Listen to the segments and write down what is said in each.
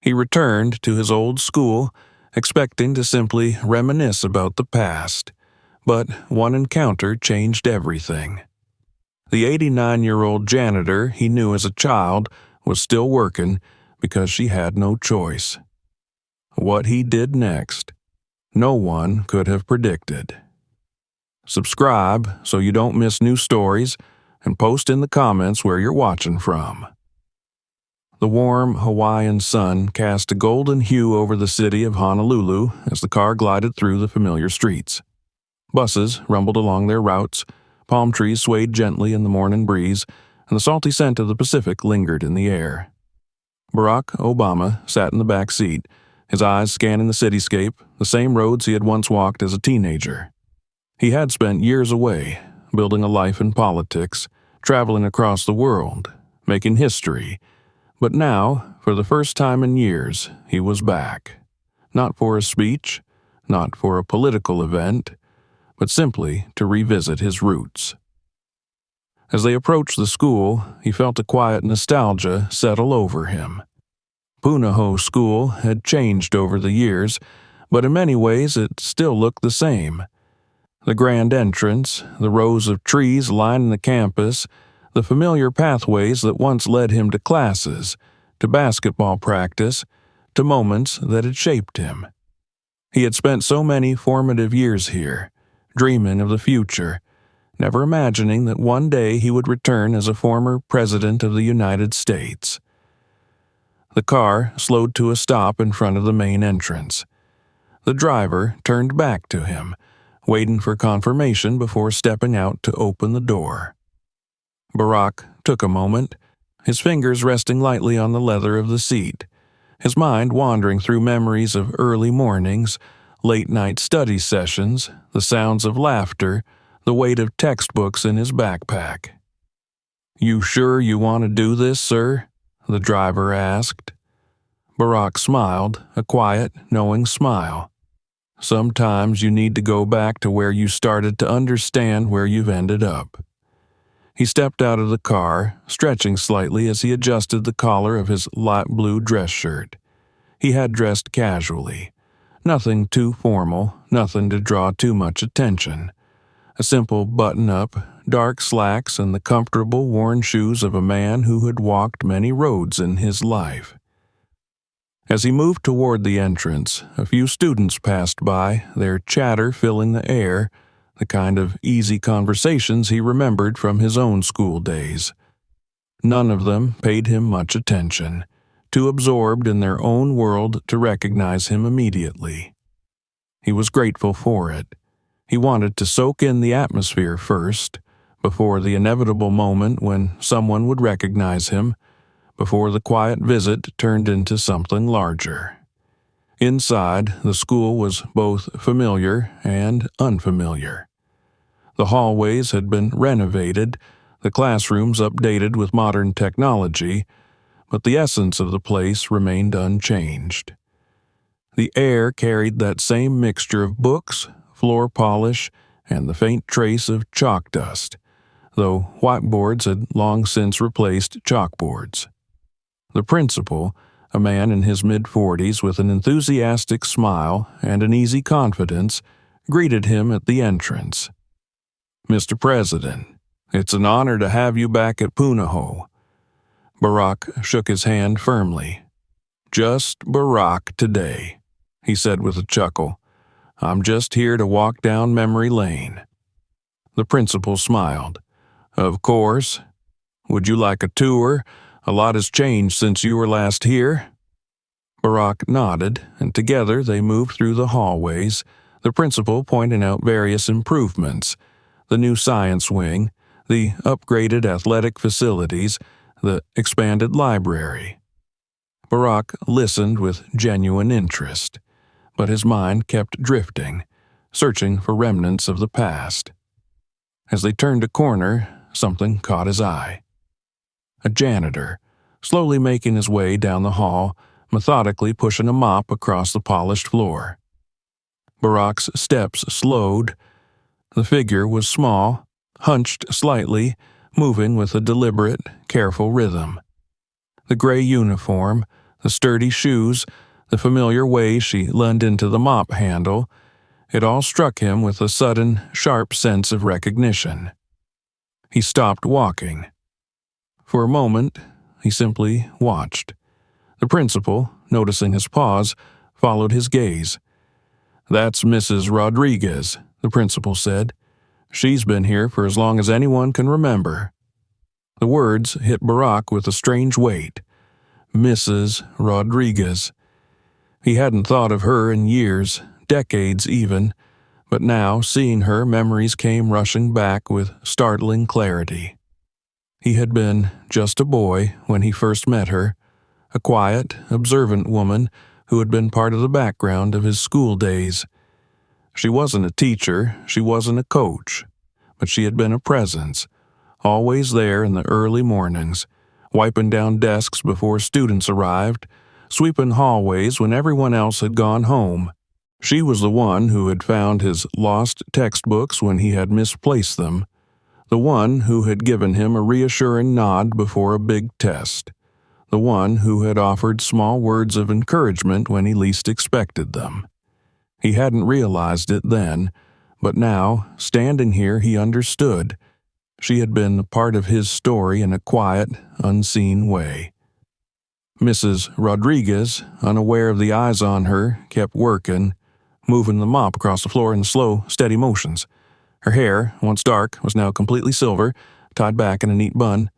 He returned to his old school, expecting to simply reminisce about the past, but one encounter changed everything. The 89-year-old janitor he knew as a child was still working because she had no choice. What he did next, no one could have predicted. Subscribe so you don't miss new stories, and post in the comments where you're watching from. The warm Hawaiian sun cast a golden hue over the city of Honolulu as the car glided through the familiar streets. Buses rumbled along their routes, palm trees swayed gently in the morning breeze, and the salty scent of the Pacific lingered in the air. Barack Obama sat in the back seat, his eyes scanning the cityscape, the same roads he had once walked as a teenager. He had spent years away, building a life in politics, traveling across the world, making history. But now, for the first time in years, he was back. Not for a speech, not for a political event, but simply to revisit his roots. As they approached the school, he felt a quiet nostalgia settle over him. Punahou School had changed over the years, but in many ways it still looked the same. The grand entrance, the rows of trees lining the campus, the familiar pathways that once led him to classes, to basketball practice, to moments that had shaped him. He had spent so many formative years here, dreaming of the future, never imagining that one day he would return as a former president of the United States. The car slowed to a stop in front of the main entrance. The driver turned back to him, waiting for confirmation before stepping out to open the door. Barack took a moment, his fingers resting lightly on the leather of the seat, his mind wandering through memories of early mornings, late-night study sessions, the sounds of laughter, the weight of textbooks in his backpack. "You sure you want to do this, sir?" the driver asked. Barack smiled, a quiet, knowing smile. Sometimes you need to go back to where you started to understand where you've ended up. He stepped out of the car, stretching slightly as he adjusted the collar of his light blue dress shirt. He had dressed casually. Nothing too formal, nothing to draw too much attention. A simple button-up, dark slacks, and the comfortable, worn shoes of a man who had walked many roads in his life. As he moved toward the entrance, a few students passed by, their chatter filling the air, the kind of easy conversations he remembered from his own school days. None of them paid him much attention, too absorbed in their own world to recognize him immediately. He was grateful for it. He wanted to soak in the atmosphere first, before the inevitable moment when someone would recognize him, before the quiet visit turned into something larger. Inside, the school was both familiar and unfamiliar. The hallways had been renovated, the classrooms updated with modern technology, but the essence of the place remained unchanged. The air carried that same mixture of books, floor polish, and the faint trace of chalk dust, though whiteboards had long since replaced chalkboards. The principal, a man in his mid-40s with an enthusiastic smile and an easy confidence, greeted him at the entrance. "Mr. President, it's an honor to have you back at Punahou." Barack shook his hand firmly. "Just Barack today," he said with a chuckle. "I'm just here to walk down memory lane." The principal smiled. "Of course. Would you like a tour? A lot has changed since you were last here." Barack nodded, and together they moved through the hallways, the principal pointing out various improvements: the new science wing, the upgraded athletic facilities, the expanded library. Barack listened with genuine interest, but his mind kept drifting, searching for remnants of the past. As they turned a corner, something caught his eye. A janitor, slowly making his way down the hall, methodically pushing a mop across the polished floor. Barack's steps slowed. The figure was small, hunched slightly, moving with a deliberate, careful rhythm. The gray uniform, The sturdy shoes, the familiar way she leaned into the mop handle, it all struck him with a sudden, sharp sense of recognition. He stopped walking. For a moment, he simply watched. The principal, noticing his pause, followed his gaze. "That's Mrs. Rodriguez," the principal said. "She's been here for as long as anyone can remember." The words hit Barack with a strange weight. Mrs. Rodriguez. He hadn't thought of her in years, decades even, but now, seeing her, memories came rushing back with startling clarity. He had been just a boy when he first met her, a quiet, observant woman who had been part of the background of his school days. She wasn't a teacher, she wasn't a coach, but she had been a presence, always there in the early mornings, wiping down desks before students arrived, sweeping hallways when everyone else had gone home. She was the one who had found his lost textbooks when he had misplaced them, the one who had given him a reassuring nod before a big test, the one who had offered small words of encouragement when he least expected them. He hadn't realized it then, but now, standing here, he understood. She had been a part of his story in a quiet, unseen way. Mrs. Rodriguez, unaware of the eyes on her, kept working, moving the mop across the floor in slow, steady motions. Her hair, once dark, was now completely silver, tied back in a neat bun.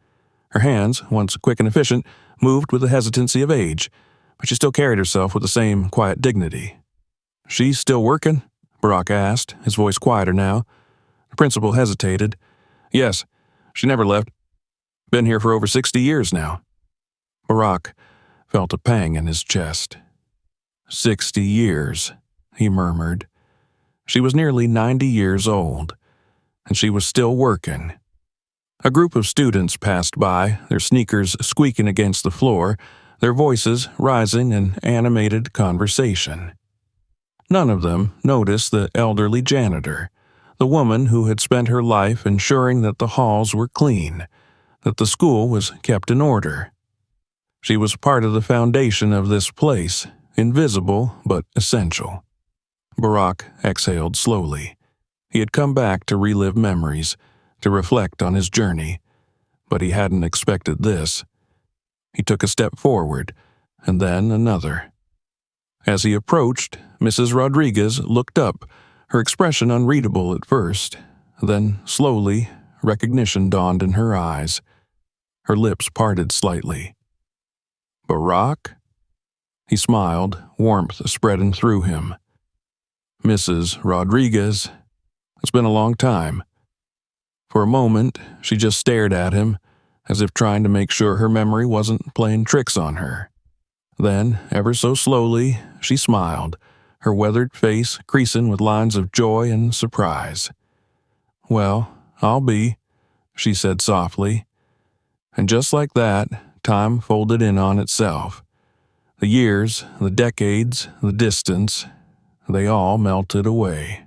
Her hands, once quick and efficient, moved with the hesitancy of age, but she still carried herself with the same quiet dignity. "She's still working?" Barack asked, his voice quieter now. The principal hesitated. "Yes, she never left. Been here for over 60 years now." Barack felt a pang in his chest. 60 years, he murmured. She was nearly 90 years old, and she was still working. A group of students passed by, their sneakers squeaking against the floor, their voices rising in animated conversation. None of them noticed the elderly janitor, the woman who had spent her life ensuring that the halls were clean, that the school was kept in order. She was part of the foundation of this place, invisible but essential. Barack exhaled slowly. He had come back to relive memories, to reflect on his journey, but he hadn't expected this. He took a step forward, and then another. As he approached, Mrs. Rodriguez looked up, her expression unreadable at first. Then, slowly, recognition dawned in her eyes. Her lips parted slightly. "Barack?" He smiled, warmth spreading through him. "Mrs. Rodriguez, it's been a long time." For a moment, she just stared at him, as if trying to make sure her memory wasn't playing tricks on her. Then, ever so slowly, she smiled, her weathered face creasing with lines of joy and surprise. "Well, I'll be," she said softly. And just like that, time folded in on itself. The years, the decades, the distance, they all melted away.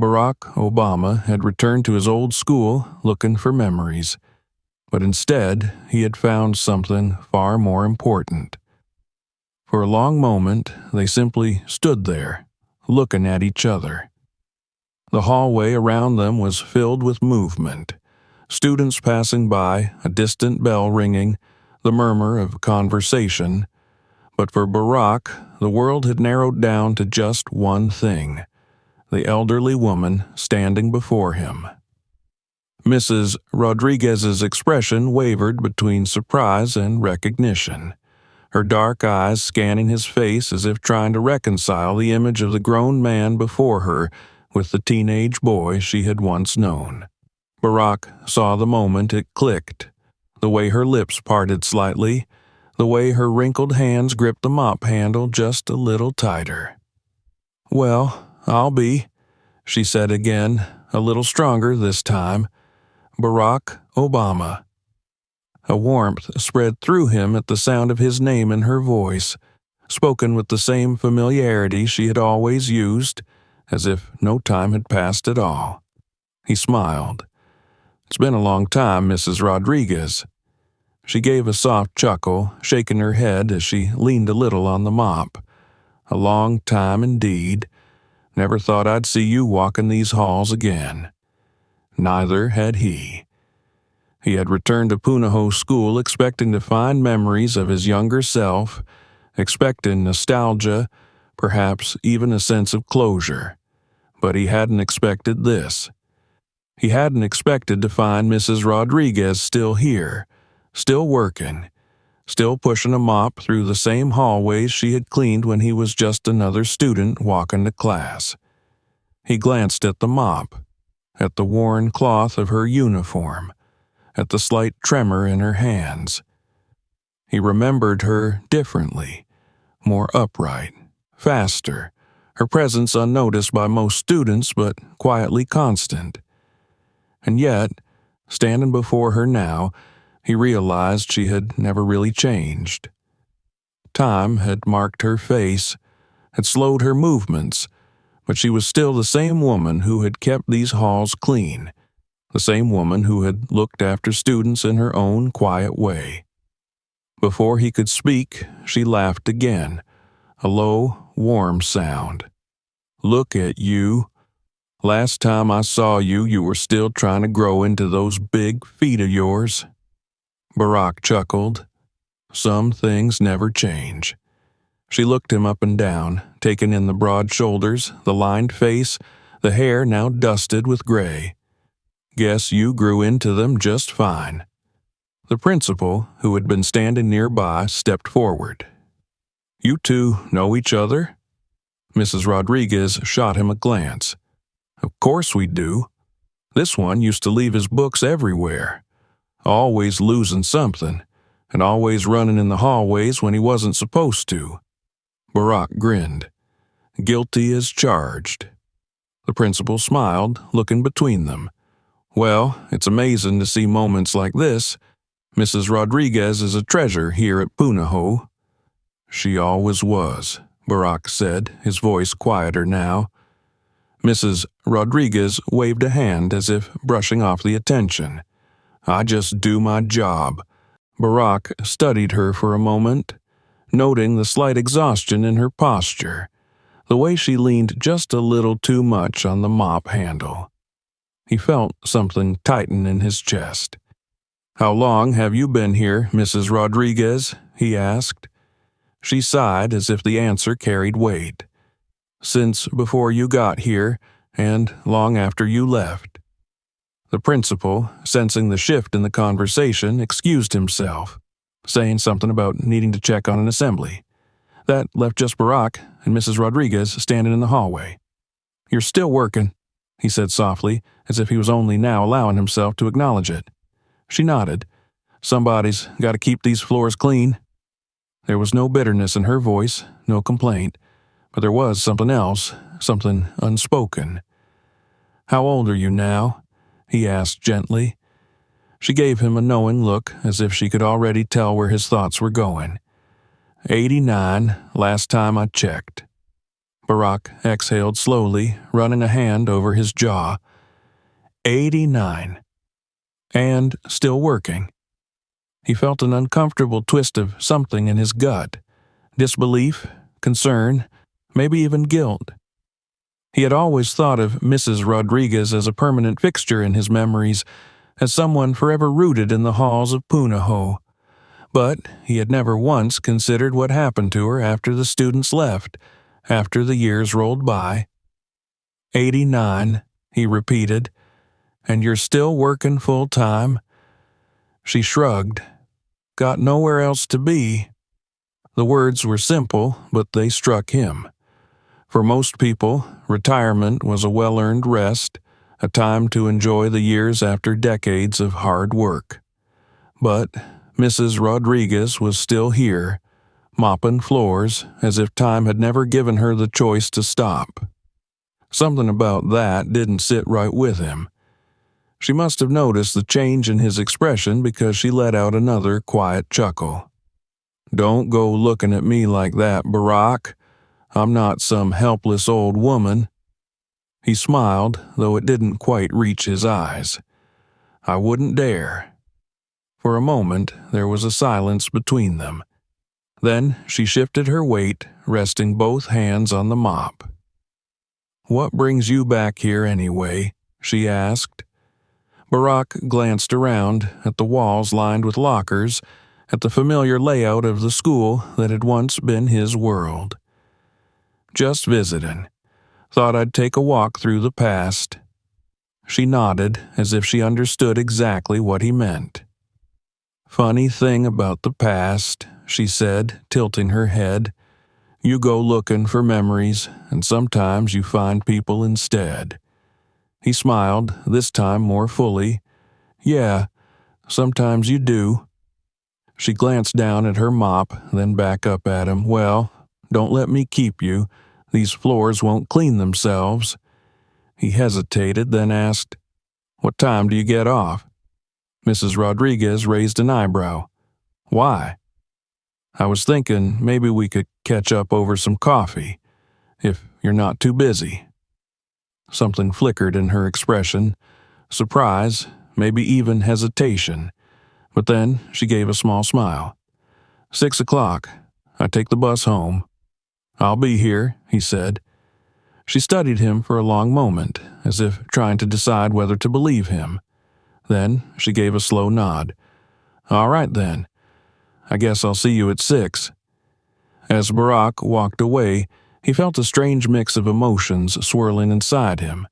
Barack Obama had returned to his old school looking for memories, but instead he had found something far more important. For a long moment, they simply stood there, looking at each other. The hallway around them was filled with movement. Students passing by, a distant bell ringing, the murmur of conversation. But for Barack, the world had narrowed down to just one thing: the elderly woman standing before him. Mrs. Rodriguez's expression wavered between surprise and recognition, her dark eyes scanning his face as if trying to reconcile the image of the grown man before her with the teenage boy she had once known. Barack saw the moment it clicked, the way her lips parted slightly, the way her wrinkled hands gripped the mop handle just a little tighter. "Well, I'll be," she said again, a little stronger this time. "Barack Obama." A warmth spread through him at the sound of his name in her voice, spoken with the same familiarity she had always used, as if no time had passed at all. He smiled. "It's been a long time, Mrs. Rodriguez." She gave a soft chuckle, shaking her head as she leaned a little on the mop. A long time indeed. Never thought I'd see you walking these halls again. Neither had he. He had returned to Punahou School expecting to find memories of his younger self, expecting nostalgia, perhaps even a sense of closure. But he hadn't expected this. He hadn't expected to find Mrs. Rodriguez still here, still working, still pushing a mop through the same hallways she had cleaned when he was just another student walking to class. He glanced at the mop, at the worn cloth of her uniform, at the slight tremor in her hands. He remembered her differently, more upright, faster, her presence unnoticed by most students but quietly constant. And yet, standing before her now, he realized she had never really changed. Time had marked her face, had slowed her movements, but she was still the same woman who had kept these halls clean, the same woman who had looked after students in her own quiet way. Before he could speak, she laughed again, a low, warm sound. "Look at you. Last time I saw you, you were still trying to grow into those big feet of yours." Barack chuckled. Some things never change. She looked him up and down, taking in the broad shoulders, the lined face, the hair now dusted with gray. "Guess you grew into them just fine." The principal, who had been standing nearby, stepped forward. "You two know each other?" Mrs. Rodriguez shot him a glance. "Of course we do. This one used to leave his books everywhere, always losing something, and always running in the hallways when he wasn't supposed to." Barack grinned. "Guilty as charged." The principal smiled, looking between them. "Well, it's amazing to see moments like this. Mrs. Rodriguez is a treasure here at Punahou." "She always was," Barack said, his voice quieter now. Mrs. Rodriguez waved a hand as if brushing off the attention. "I just do my job." Barack studied her for a moment, noting the slight exhaustion in her posture, the way she leaned just a little too much on the mop handle. He felt something tighten in his chest. "How long have you been here, Mrs. Rodriguez?" he asked. She sighed as if the answer carried weight. "Since before you got here, and long after you left." The principal, sensing the shift in the conversation, excused himself, saying something about needing to check on an assembly. That left just Barack and Mrs. Rodriguez standing in the hallway. "You're still working," he said softly, as if he was only now allowing himself to acknowledge it. She nodded. "Somebody's got to keep these floors clean." There was no bitterness in her voice, no complaint, but there was something else, something unspoken. "How old are you now?" he asked gently. She gave him a knowing look, as if she could already tell where his thoughts were going. 89, last time I checked." Barack exhaled slowly, running a hand over his jaw. 89. And still working. He felt an uncomfortable twist of something in his gut. Disbelief, concern, maybe even guilt. He had always thought of Mrs. Rodriguez as a permanent fixture in his memories, as someone forever rooted in the halls of Punahou. But he had never once considered what happened to her after the students left, after the years rolled by. 89, he repeated. "And you're still working full-time?" She shrugged. "Got nowhere else to be." The words were simple, but they struck him. For most people, retirement was a well-earned rest, a time to enjoy the years after decades of hard work. But Mrs. Rodriguez was still here, mopping floors, as if time had never given her the choice to stop. Something about that didn't sit right with him. She must have noticed the change in his expression because she let out another quiet chuckle. "Don't go looking at me like that, Barack. I'm not some helpless old woman." He smiled, though it didn't quite reach his eyes. "I wouldn't dare." For a moment, there was a silence between them. Then she shifted her weight, resting both hands on the mop. "What brings you back here anyway?" she asked. Barack glanced around at the walls lined with lockers, at the familiar layout of the school that had once been his world. "Just visiting. Thought I'd take a walk through the past." She nodded, as if she understood exactly what he meant. "Funny thing about the past," she said, tilting her head. "You go looking for memories, and sometimes you find people instead." He smiled, this time more fully. "Yeah, sometimes you do." She glanced down at her mop, then back up at him. "Well, don't let me keep you. These floors won't clean themselves." He hesitated, then asked, "What time do you get off?" Mrs. Rodriguez raised an eyebrow. "Why?" "I was thinking maybe we could catch up over some coffee, if you're not too busy." Something flickered in her expression, surprise, maybe even hesitation, but then she gave a small smile. 6 o'clock. I take the bus home." "I'll be here," he said. She studied him for a long moment, as if trying to decide whether to believe him. Then she gave a slow nod. "All right, then. I guess I'll see you at 6. As Barack walked away, he felt a strange mix of emotions swirling inside him.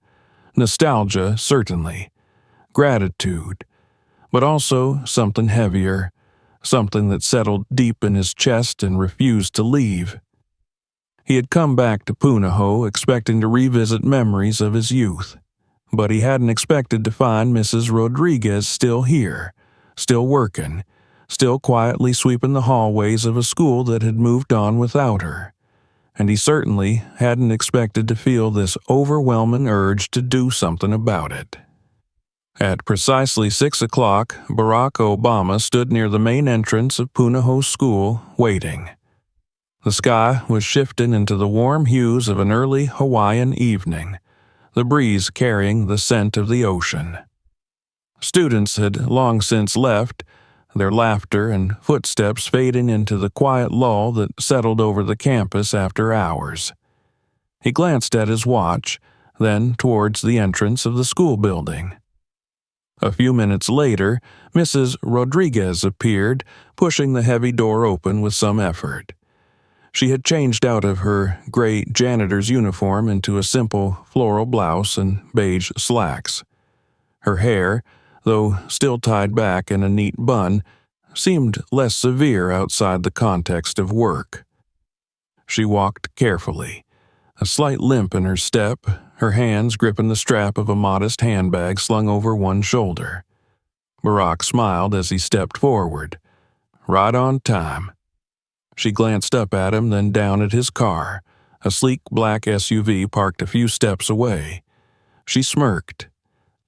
Nostalgia, certainly. Gratitude. But also something heavier, something that settled deep in his chest and refused to leave. He had come back to Punahou expecting to revisit memories of his youth, but he hadn't expected to find Mrs. Rodriguez still here, still working, still quietly sweeping the hallways of a school that had moved on without her. And he certainly hadn't expected to feel this overwhelming urge to do something about it. At precisely 6 o'clock, Barack Obama stood near the main entrance of Punahou School, waiting. The sky was shifting into the warm hues of an early Hawaiian evening, the breeze carrying the scent of the ocean. Students had long since left, their laughter and footsteps fading into the quiet lull that settled over the campus after hours. He glanced at his watch, then towards the entrance of the school building. A few minutes later, Mrs. Rodriguez appeared, pushing the heavy door open with some effort. She had changed out of her gray janitor's uniform into a simple floral blouse and beige slacks. Her hair, though still tied back in a neat bun, seemed less severe outside the context of work. She walked carefully, a slight limp in her step, her hands gripping the strap of a modest handbag slung over one shoulder. Barack smiled as he stepped forward. Right on time. She glanced up at him, then down at his car, a sleek black SUV parked a few steps away. She smirked.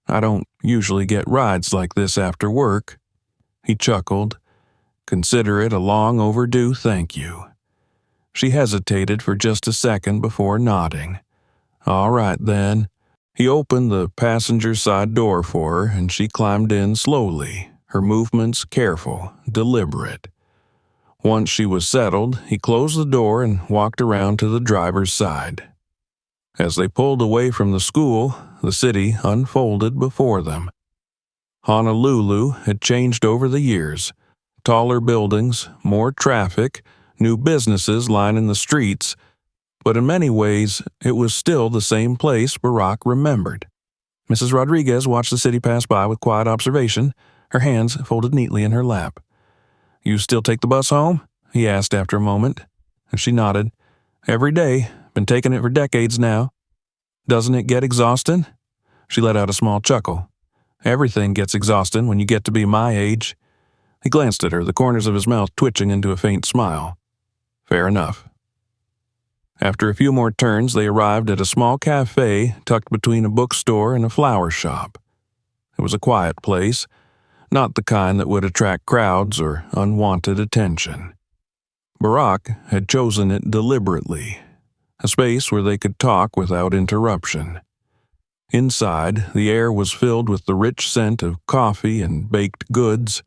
"I don't usually get rides like this after work." He chuckled. "Consider it a long overdue thank you." She hesitated for just a second before nodding. "All right, then." He opened the passenger side door for her, and she climbed in slowly, her movements careful, deliberate. Once she was settled, he closed the door and walked around to the driver's side. As they pulled away from the school, the city unfolded before them. Honolulu had changed over the years. Taller buildings, more traffic, new businesses lining the streets, but in many ways it was still the same place Barack remembered. Mrs. Rodriguez watched the city pass by with quiet observation, her hands folded neatly in her lap. "You still take the bus home?" he asked after a moment, and she nodded. "Every day. Been taking it for decades now." "Doesn't it get exhausting?" She let out a small chuckle. "Everything gets exhausting when you get to be my age." He glanced at her, the corners of his mouth twitching into a faint smile. "Fair enough." After a few more turns, they arrived at a small cafe tucked between a bookstore and a flower shop. It was a quiet place, not the kind that would attract crowds or unwanted attention. Barack had chosen it deliberately, a space where they could talk without interruption. Inside, the air was filled with the rich scent of coffee and baked goods.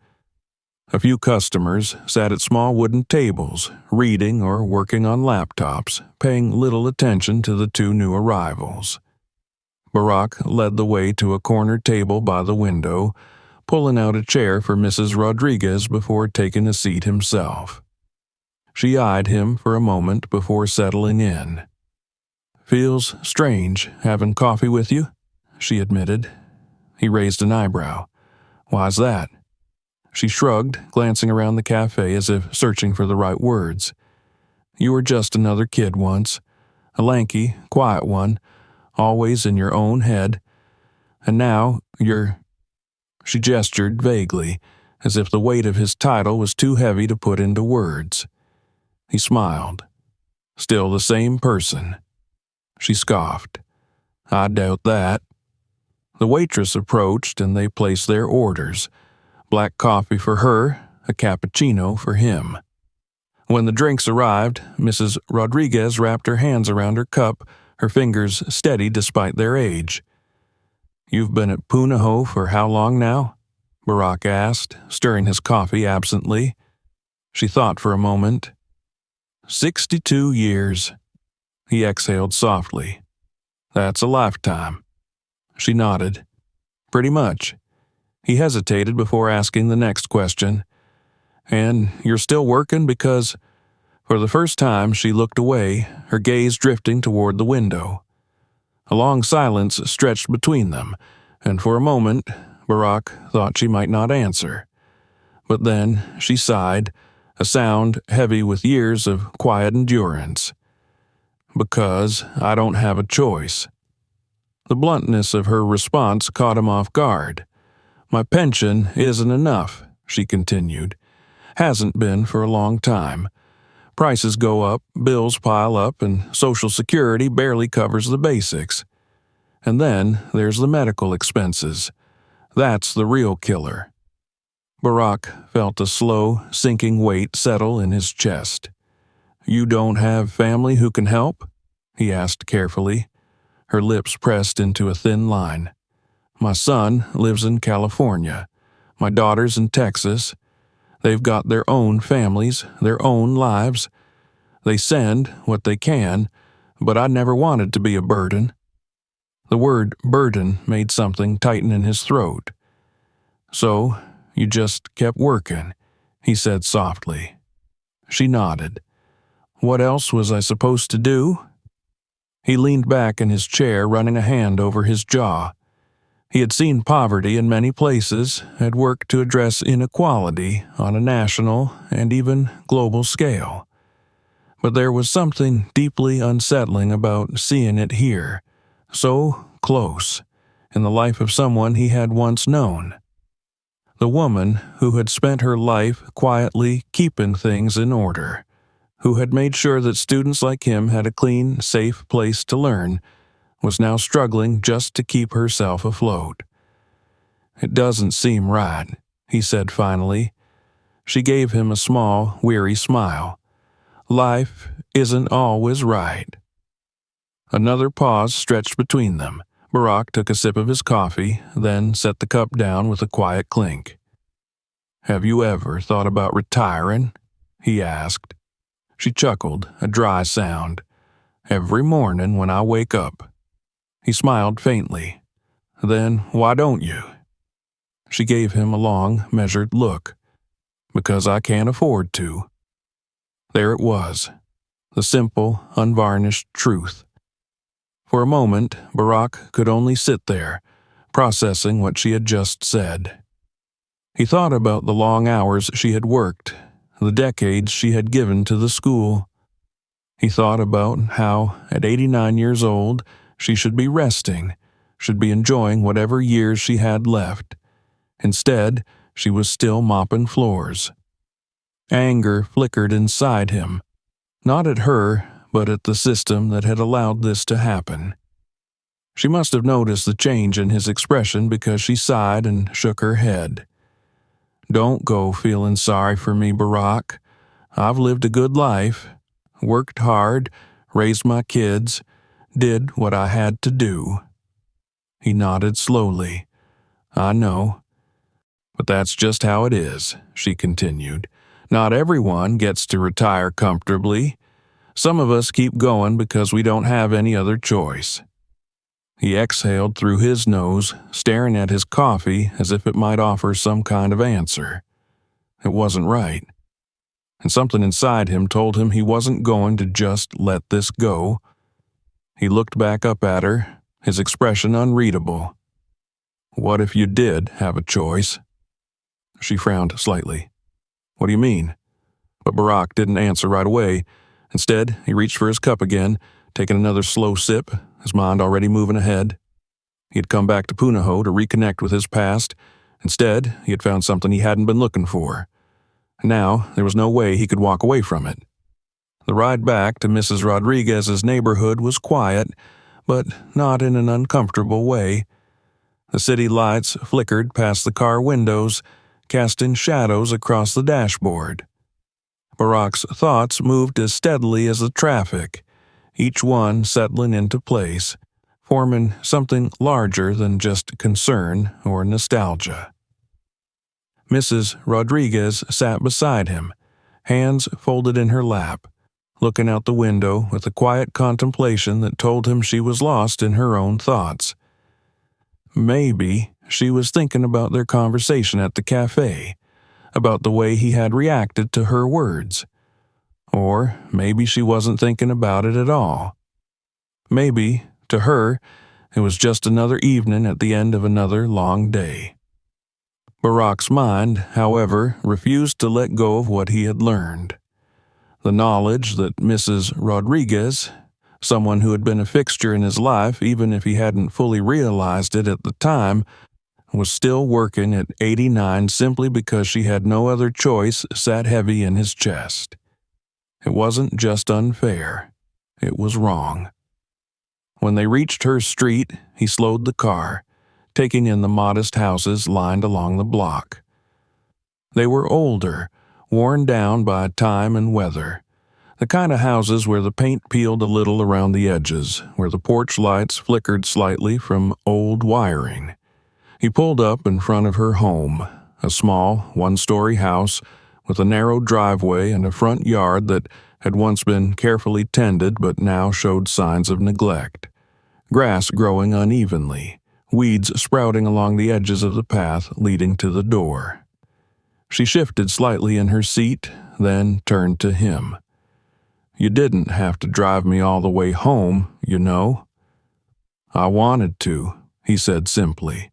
A few customers sat at small wooden tables, reading or working on laptops, paying little attention to the two new arrivals. Barack led the way to a corner table by the window, pulling out a chair for Mrs. Rodriguez before taking a seat himself. She eyed him for a moment before settling in. "Feels strange having coffee with you," she admitted. He raised an eyebrow. "Why's that?" She shrugged, glancing around the cafe as if searching for the right words. "You were just another kid once, a lanky, quiet one, always in your own head. And now you're—" She gestured vaguely, as if the weight of his title was too heavy to put into words. He smiled. "Still the same person." She scoffed. "I doubt that." The waitress approached and they placed their orders. Black coffee for her, a cappuccino for him. When the drinks arrived, Mrs. Rodriguez wrapped her hands around her cup, her fingers steady despite their age. "You've been at Punahou for how long now?" Barack asked, stirring his coffee absently. She thought for a moment. 62 years. He exhaled softly. "That's a lifetime." She nodded. "Pretty much." He hesitated before asking the next question. "And you're still working because—" For the first time she looked away, her gaze drifting toward the window. A long silence stretched between them, and for a moment Barack thought she might not answer. But then she sighed, a sound heavy with years of quiet endurance. "Because I don't have a choice." The bluntness of her response caught him off guard. "My pension isn't enough," she continued. "Hasn't been for a long time. Prices go up, bills pile up, and Social Security barely covers the basics. And then there's the medical expenses. That's the real killer." Barack felt a slow, sinking weight settle in his chest. "You don't have family who can help?" he asked carefully. Her lips pressed into a thin line. "My son lives in California. My daughter's in Texas. They've got their own families, their own lives. They send what they can, but I never wanted to be a burden." The word burden made something tighten in his throat. "So you just kept working," he said softly. She nodded. "What else was I supposed to do?" He leaned back in his chair, running a hand over his jaw. He had seen poverty in many places, had worked to address inequality on a national and even global scale. But there was something deeply unsettling about seeing it here, so close, in the life of someone he had once known. The woman who had spent her life quietly keeping things in order, who had made sure that students like him had a clean, safe place to learn, was now struggling just to keep herself afloat. "It doesn't seem right," he said finally. She gave him a small, weary smile. "Life isn't always right." Another pause stretched between them. Barack took a sip of his coffee, then set the cup down with a quiet clink. "Have you ever thought about retiring?" he asked. She chuckled, a dry sound. "Every morning when I wake up." He smiled faintly. "Then why don't you?" She gave him a long, measured look. "Because I can't afford to." There it was, the simple, unvarnished truth. For a moment, Barack could only sit there, processing what she had just said. He thought about the long hours she had worked, the decades she had given to the school. He thought about how, at 89 years old, she should be resting, should be enjoying whatever years she had left. Instead, she was still mopping floors. Anger flickered inside him, not at her, but at the system that had allowed this to happen. She must have noticed the change in his expression because she sighed and shook her head. "Don't go feeling sorry for me, Barack. I've lived a good life, worked hard, raised my kids, did what I had to do." He nodded slowly. "I know." But that's just how it is, she continued. Not everyone gets to retire comfortably. Some of us keep going because we don't have any other choice. He exhaled through his nose, staring at his coffee as if it might offer some kind of answer. It wasn't right. And something inside him told him he wasn't going to just let this go. He looked back up at her, his expression unreadable. What if you did have a choice? She frowned slightly. What do you mean? But Barack didn't answer right away. Instead, he reached for his cup again, taking another slow sip, his mind already moving ahead. He had come back to Punahou to reconnect with his past. Instead, he had found something he hadn't been looking for. Now, there was no way he could walk away from it. The ride back to Mrs. Rodriguez's neighborhood was quiet, but not in an uncomfortable way. The city lights flickered past the car windows, casting shadows across the dashboard. Barack's thoughts moved as steadily as the traffic, each one settling into place, forming something larger than just concern or nostalgia. Mrs. Rodriguez sat beside him, hands folded in her lap, looking out the window with a quiet contemplation that told him she was lost in her own thoughts. Maybe she was thinking about their conversation at the cafe, about the way he had reacted to her words. Or maybe she wasn't thinking about it at all. Maybe, to her, it was just another evening at the end of another long day. Barack's mind, however, refused to let go of what he had learned. The knowledge that Mrs. Rodriguez, someone who had been a fixture in his life even if he hadn't fully realized it at the time, was still working at 89 simply because she had no other choice, sat heavy in his chest. It wasn't just unfair. It was wrong. When they reached her street, he slowed the car, taking in the modest houses lined along the block. They were older, worn down by time and weather. The kind of houses where the paint peeled a little around the edges, where the porch lights flickered slightly from old wiring. He pulled up in front of her home, a small, one-story house with a narrow driveway and a front yard that had once been carefully tended but now showed signs of neglect. Grass growing unevenly, weeds sprouting along the edges of the path leading to the door. She shifted slightly in her seat, then turned to him. You didn't have to drive me all the way home, you know. I wanted to, he said simply.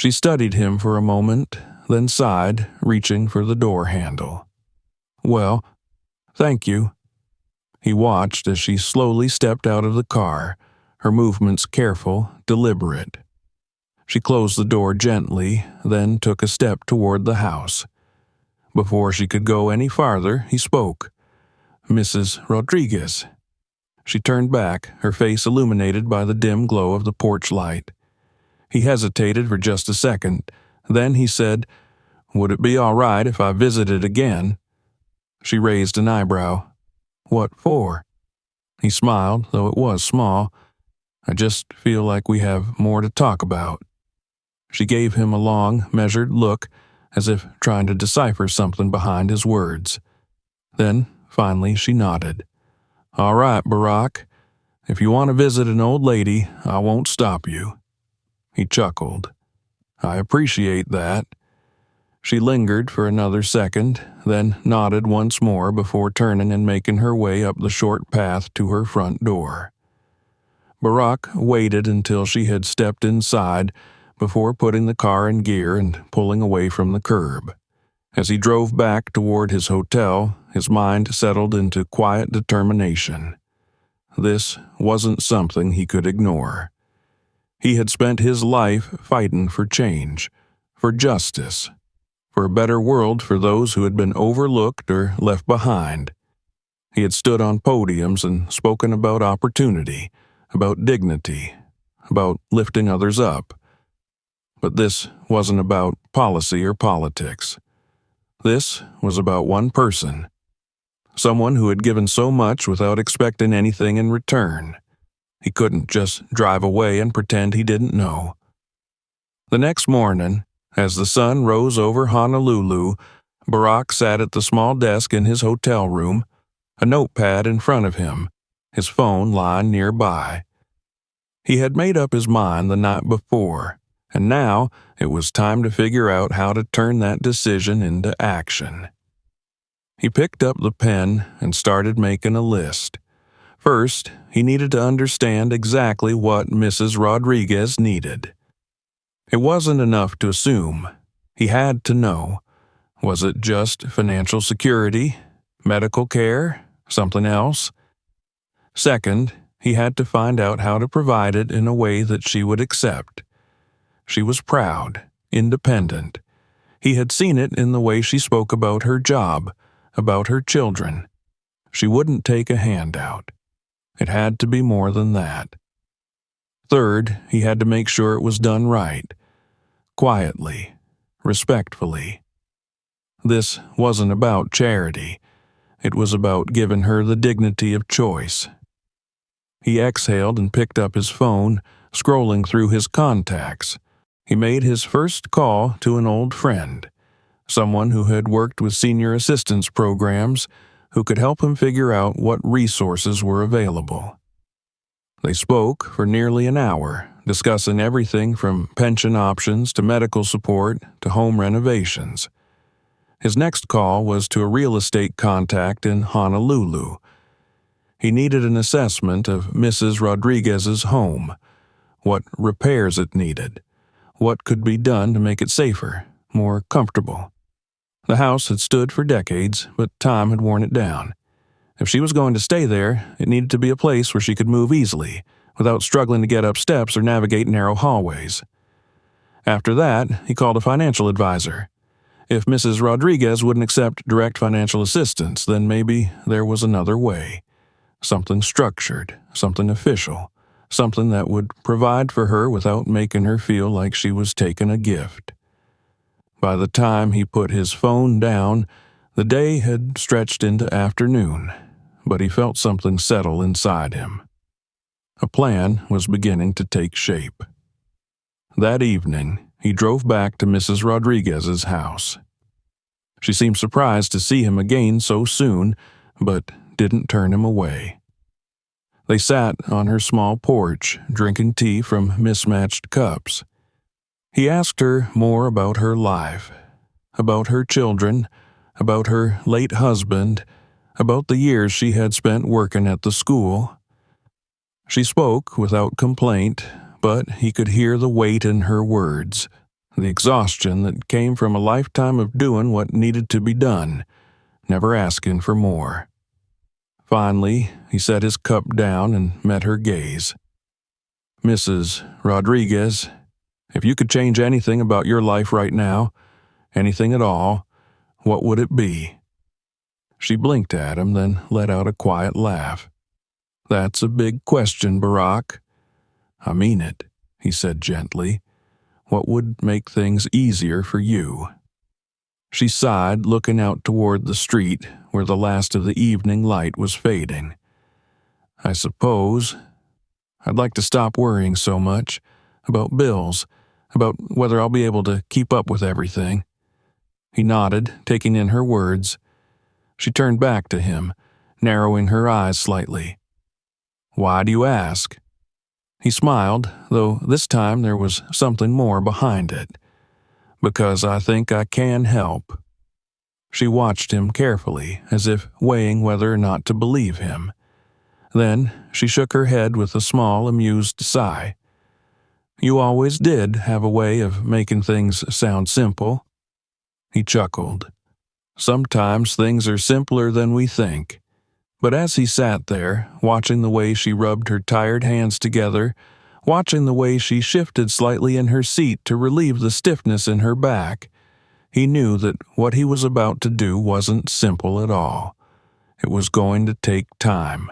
She studied him for a moment, then sighed, reaching for the door handle. Well, thank you. He watched as she slowly stepped out of the car, her movements careful, deliberate. She closed the door gently, then took a step toward the house. Before she could go any farther, he spoke. Mrs. Rodriguez. She turned back, her face illuminated by the dim glow of the porch light. He hesitated for just a second. Then he said, Would it be all right if I visited again? She raised an eyebrow. What for? He smiled, though it was small. I just feel like we have more to talk about. She gave him a long, measured look, as if trying to decipher something behind his words. Then, finally, she nodded. All right, Barack. If you want to visit an old lady, I won't stop you. He chuckled. I appreciate that. She lingered for another second, then nodded once more before turning and making her way up the short path to her front door. Barack waited until she had stepped inside before putting the car in gear and pulling away from the curb. As he drove back toward his hotel, his mind settled into quiet determination. This wasn't something he could ignore. He had spent his life fighting for change, for justice, for a better world for those who had been overlooked or left behind. He had stood on podiums and spoken about opportunity, about dignity, about lifting others up. But this wasn't about policy or politics. This was about one person, someone who had given so much without expecting anything in return. He couldn't just drive away and pretend he didn't know. The next morning, As the sun rose over Honolulu, Barack sat at the small desk in his hotel room, a notepad in front of him, his phone lying nearby. He had made up his mind the night before, and now it was time to figure out how to turn that decision into action. He picked up the pen and started making a list. First, he needed to understand exactly what Mrs. Rodriguez needed. It wasn't enough to assume. He had to know. Was it just financial security, medical care, something else? Second, he had to find out how to provide it in a way that she would accept. She was proud, independent. He had seen it in the way she spoke about her job, about her children. She wouldn't take a handout. It had to be more than that. Third, he had to make sure it was done right, quietly, respectfully. This wasn't about charity. It was about giving her the dignity of choice. He exhaled and picked up his phone, scrolling through his contacts. He made his first call to an old friend, someone who had worked with senior assistance programs, who could help him figure out what resources were available. They spoke for nearly an hour, discussing everything from pension options to medical support to home renovations. His next call was to a real estate contact in Honolulu. He needed an assessment of Mrs. Rodriguez's home, what repairs it needed, what could be done to make it safer, more comfortable. The house had stood for decades, but time had worn it down. If she was going to stay there, it needed to be a place where she could move easily, without struggling to get up steps or navigate narrow hallways. After that, he called a financial advisor. If Mrs. Rodriguez wouldn't accept direct financial assistance, then maybe there was another way. Something structured, something official, something that would provide for her without making her feel like she was taking a gift. By the time he put his phone down, the day had stretched into afternoon, but he felt something settle inside him. A plan was beginning to take shape. That evening, he drove back to Mrs. Rodriguez's house. She seemed surprised to see him again so soon, but didn't turn him away. They sat on her small porch, drinking tea from mismatched cups. He asked her more about her life, about her children, about her late husband, about the years she had spent working at the school. She spoke without complaint, but he could hear the weight in her words, the exhaustion that came from a lifetime of doing what needed to be done, never asking for more. Finally, he set his cup down and met her gaze. "Mrs. Rodriguez, if you could change anything about your life right now, anything at all, what would it be?" She blinked at him, then let out a quiet laugh. "That's a big question, Barack." "I mean it," he said gently. "What would make things easier for you?" She sighed, looking out toward the street where the last of the evening light was fading. "I suppose I'd like to stop worrying so much about bills, about whether I'll be able to keep up with everything." He nodded, taking in her words. She turned back to him, narrowing her eyes slightly. "Why do you ask?" He smiled, though this time there was something more behind it. "Because I think I can help." She watched him carefully, as if weighing whether or not to believe him. Then she shook her head with a small, amused sigh. "You always did have a way of making things sound simple." He chuckled. "Sometimes things are simpler than we think." But as he sat there, watching the way she rubbed her tired hands together, watching the way she shifted slightly in her seat to relieve the stiffness in her back, he knew that what he was about to do wasn't simple at all. It was going to take time,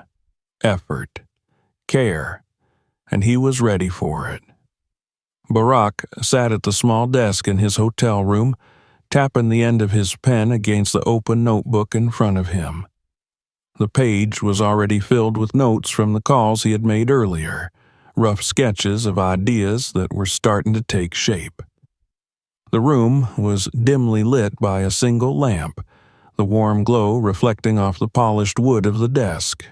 effort, care, and he was ready for it. Barack sat at the small desk in his hotel room, tapping the end of his pen against the open notebook in front of him. The page was already filled with notes from the calls he had made earlier, rough sketches of ideas that were starting to take shape. The room was dimly lit by a single lamp, the warm glow reflecting off the polished wood of the desk.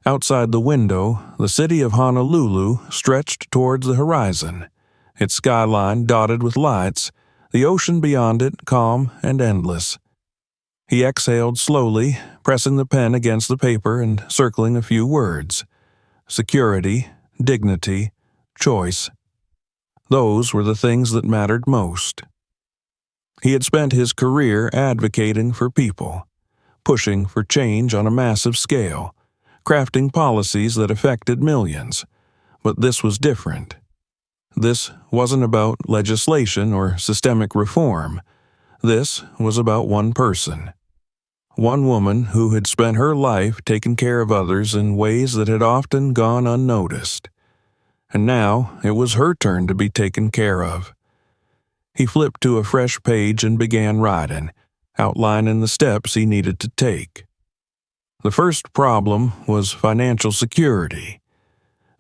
Outside the window, the city of Honolulu stretched towards the horizon, its skyline dotted with lights, the ocean beyond it calm and endless. He exhaled slowly, pressing the pen against the paper and circling a few words. Security, dignity, choice. Those were the things that mattered most. He had spent his career advocating for people, pushing for change on a massive scale, crafting policies that affected millions. But this was different. This wasn't about legislation or systemic reform. This was about one person. One woman who had spent her life taking care of others in ways that had often gone unnoticed. And now it was her turn to be taken care of. He flipped to a fresh page and began writing, outlining the steps he needed to take. The first problem was financial security.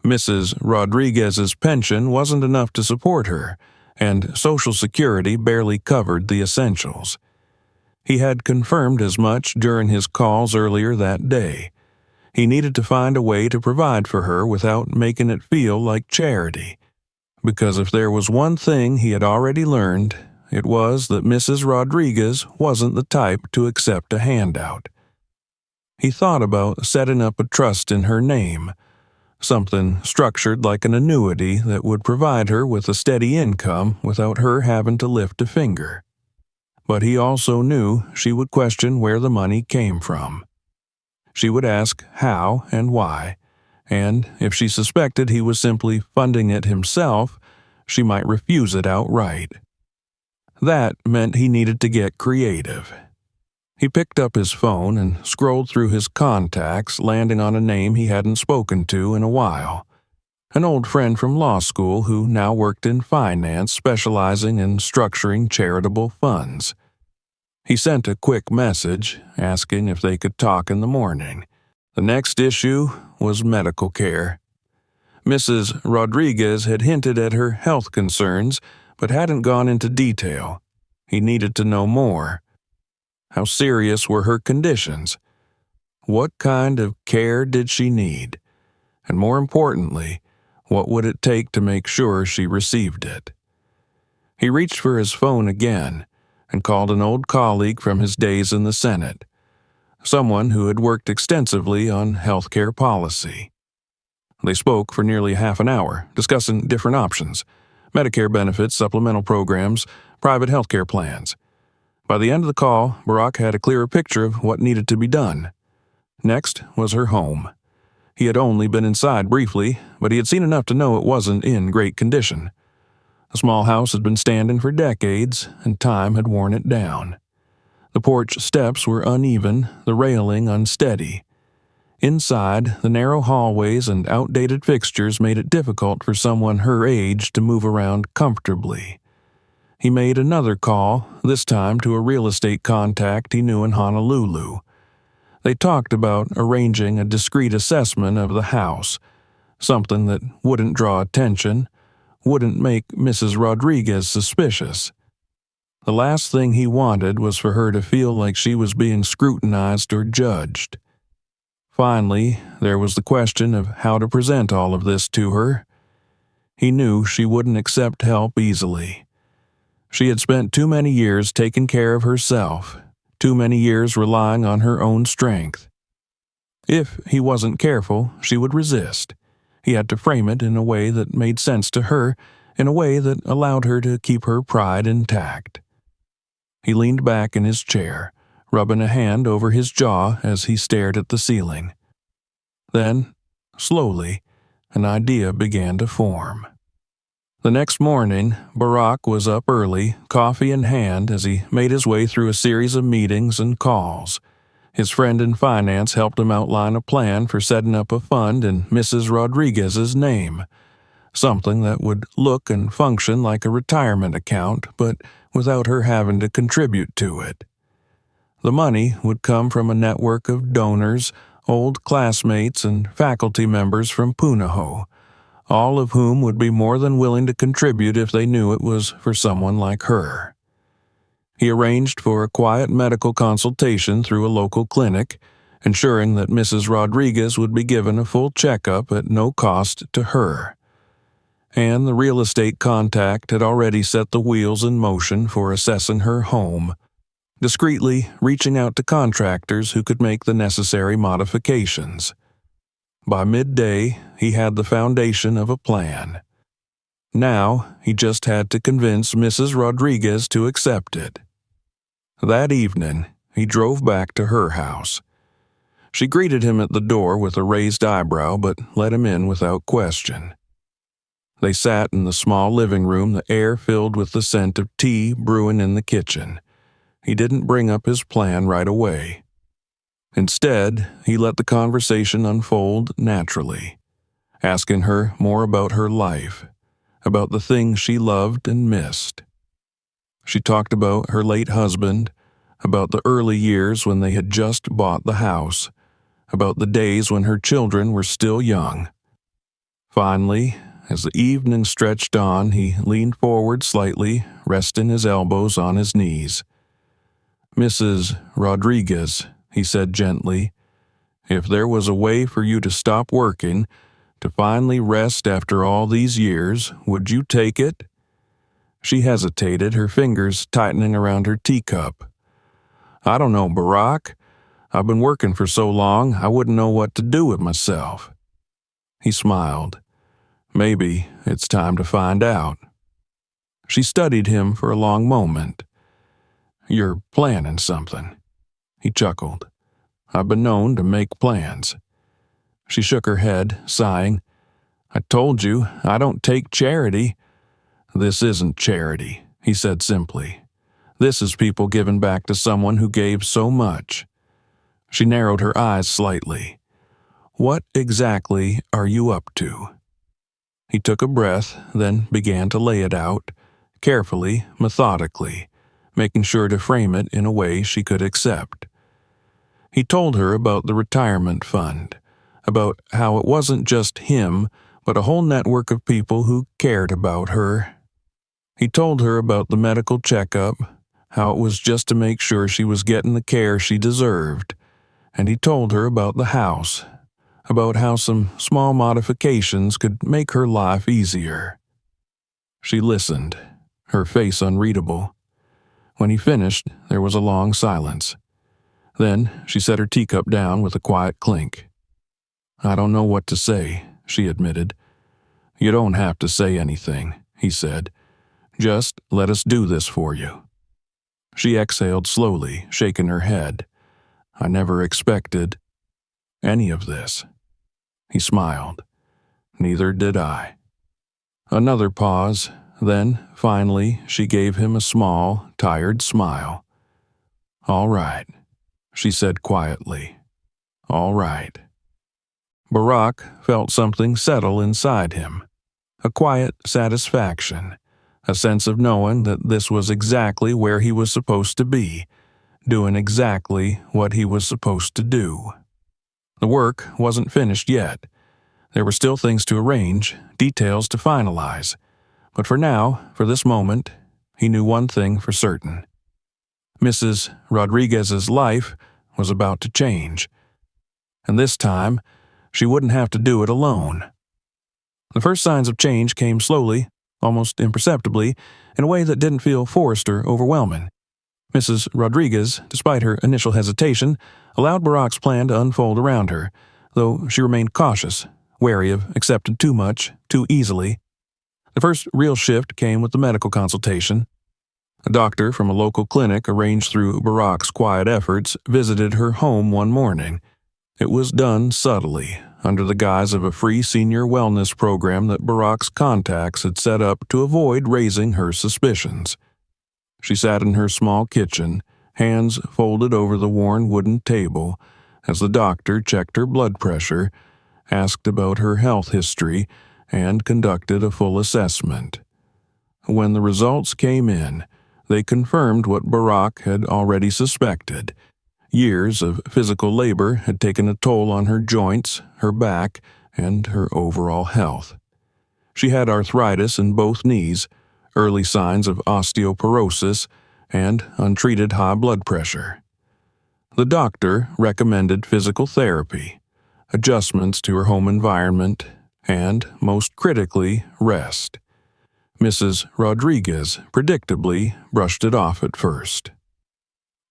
Mrs. Rodriguez's pension wasn't enough to support her, and Social Security barely covered the essentials. He had confirmed as much during his calls earlier that day. He needed to find a way to provide for her without making it feel like charity. Because if there was one thing he had already learned, it was that Mrs. Rodriguez wasn't the type to accept a handout. He thought about setting up a trust in her name, something structured like an annuity that would provide her with a steady income without her having to lift a finger. But he also knew she would question where the money came from. She would ask how and why, and if she suspected he was simply funding it himself, she might refuse it outright. That meant he needed to get creative. He picked up his phone and scrolled through his contacts, landing on a name he hadn't spoken to in a while. An old friend from law school who now worked in finance, specializing in structuring charitable funds. He sent a quick message, asking if they could talk in the morning. The next issue was medical care. Mrs. Rodriguez had hinted at her health concerns, but hadn't gone into detail. He needed to know more. How serious were her conditions? What kind of care did she need? And more importantly, what would it take to make sure she received it? He reached for his phone again and called an old colleague from his days in the Senate, someone who had worked extensively on healthcare policy. They spoke for nearly half an hour, discussing different options: Medicare benefits, supplemental programs, private healthcare plans. By the end of the call, Barack had a clearer picture of what needed to be done. Next was her home. He had only been inside briefly, but he had seen enough to know it wasn't in great condition. The small house had been standing for decades, and time had worn it down. The porch steps were uneven, the railing unsteady. Inside, the narrow hallways and outdated fixtures made it difficult for someone her age to move around comfortably. He made another call, this time to a real estate contact he knew in Honolulu. They talked about arranging a discreet assessment of the house, something that wouldn't draw attention, wouldn't make Mrs. Rodriguez suspicious. The last thing he wanted was for her to feel like she was being scrutinized or judged. Finally, there was the question of how to present all of this to her. He knew she wouldn't accept help easily. She had spent too many years taking care of herself, too many years relying on her own strength. If he wasn't careful, she would resist. He had to frame it in a way that made sense to her, in a way that allowed her to keep her pride intact. He leaned back in his chair, rubbing a hand over his jaw as he stared at the ceiling. Then, slowly, an idea began to form. The next morning, Barack was up early, coffee in hand, as he made his way through a series of meetings and calls. His friend in finance helped him outline a plan for setting up a fund in Mrs. Rodriguez's name, something that would look and function like a retirement account, but without her having to contribute to it. The money would come from a network of donors, old classmates, and faculty members from Punahou, all of whom would be more than willing to contribute if they knew it was for someone like her. He arranged for a quiet medical consultation through a local clinic, ensuring that Mrs. Rodriguez would be given a full checkup at no cost to her. And the real estate contact had already set the wheels in motion for assessing her home, discreetly reaching out to contractors who could make the necessary modifications. By midday, he had the foundation of a plan. Now, he just had to convince Mrs. Rodriguez to accept it. That evening, he drove back to her house. She greeted him at the door with a raised eyebrow, but let him in without question. They sat in the small living room, the air filled with the scent of tea brewing in the kitchen. He didn't bring up his plan right away. Instead, he let the conversation unfold naturally, asking her more about her life, about the things she loved and missed. She talked about her late husband, about the early years when they had just bought the house, about the days when her children were still young. Finally, as the evening stretched on, he leaned forward slightly, resting his elbows on his knees. "Mrs. Rodriguez," he said gently, "if there was a way for you to stop working, to finally rest after all these years, would you take it?" She hesitated, her fingers tightening around her teacup. "I don't know, Barack. I've been working for so long, I wouldn't know what to do with myself." He smiled. "Maybe it's time to find out." She studied him for a long moment. "You're planning something." He chuckled. "I've been known to make plans." She shook her head, sighing. "I told you, I don't take charity." "This isn't charity," he said simply. "This is people giving back to someone who gave so much." She narrowed her eyes slightly. "What exactly are you up to?" He took a breath, then began to lay it out, carefully, methodically, making sure to frame it in a way she could accept. He told her about the retirement fund, about how it wasn't just him, but a whole network of people who cared about her. He told her about the medical checkup, how it was just to make sure she was getting the care she deserved, and he told her about the house, about how some small modifications could make her life easier. She listened, her face unreadable. When he finished, there was a long silence. Then she set her teacup down with a quiet clink. "I don't know what to say," she admitted. "You don't have to say anything," he said. "Just let us do this for you." She exhaled slowly, shaking her head. "I never expected any of this." He smiled. "Neither did I." Another pause, then, finally, she gave him a small, tired smile. "All right," she said quietly. "All right." Barack felt something settle inside him, a quiet satisfaction, a sense of knowing that this was exactly where he was supposed to be, doing exactly what he was supposed to do. The work wasn't finished yet. There were still things to arrange, details to finalize. But for now, for this moment, he knew one thing for certain. Mrs. Rodriguez's life was about to change. And this time, she wouldn't have to do it alone. The first signs of change came slowly, almost imperceptibly, in a way that didn't feel forced or overwhelming. Mrs. Rodriguez, despite her initial hesitation, allowed Barack's plan to unfold around her, though she remained cautious, wary of accepting too much, too easily. The first real shift came with the medical consultation. A doctor from a local clinic arranged through Barack's quiet efforts visited her home one morning. It was done subtly, under the guise of a free senior wellness program that Barack's contacts had set up to avoid raising her suspicions. She sat in her small kitchen, hands folded over the worn wooden table, as the doctor checked her blood pressure, asked about her health history, and conducted a full assessment. When the results came in, they confirmed what Barack had already suspected. Years of physical labor had taken a toll on her joints, her back, and her overall health. She had arthritis in both knees, early signs of osteoporosis, and untreated high blood pressure. The doctor recommended physical therapy, adjustments to her home environment, and, most critically, rest. Mrs. Rodriguez predictably brushed it off at first.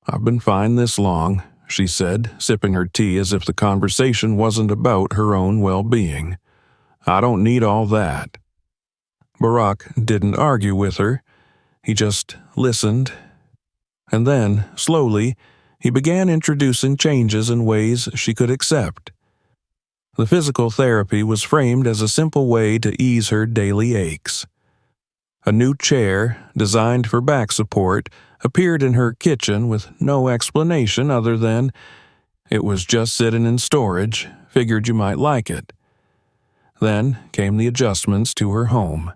"I've been fine this long," she said, sipping her tea as if the conversation wasn't about her own well-being. "I don't need all that." Barack didn't argue with her. He just listened. And then, slowly, he began introducing changes in ways she could accept. The physical therapy was framed as a simple way to ease her daily aches. A new chair, designed for back support, appeared in her kitchen with no explanation other than, "It was just sitting in storage, figured you might like it." Then came the adjustments to her home.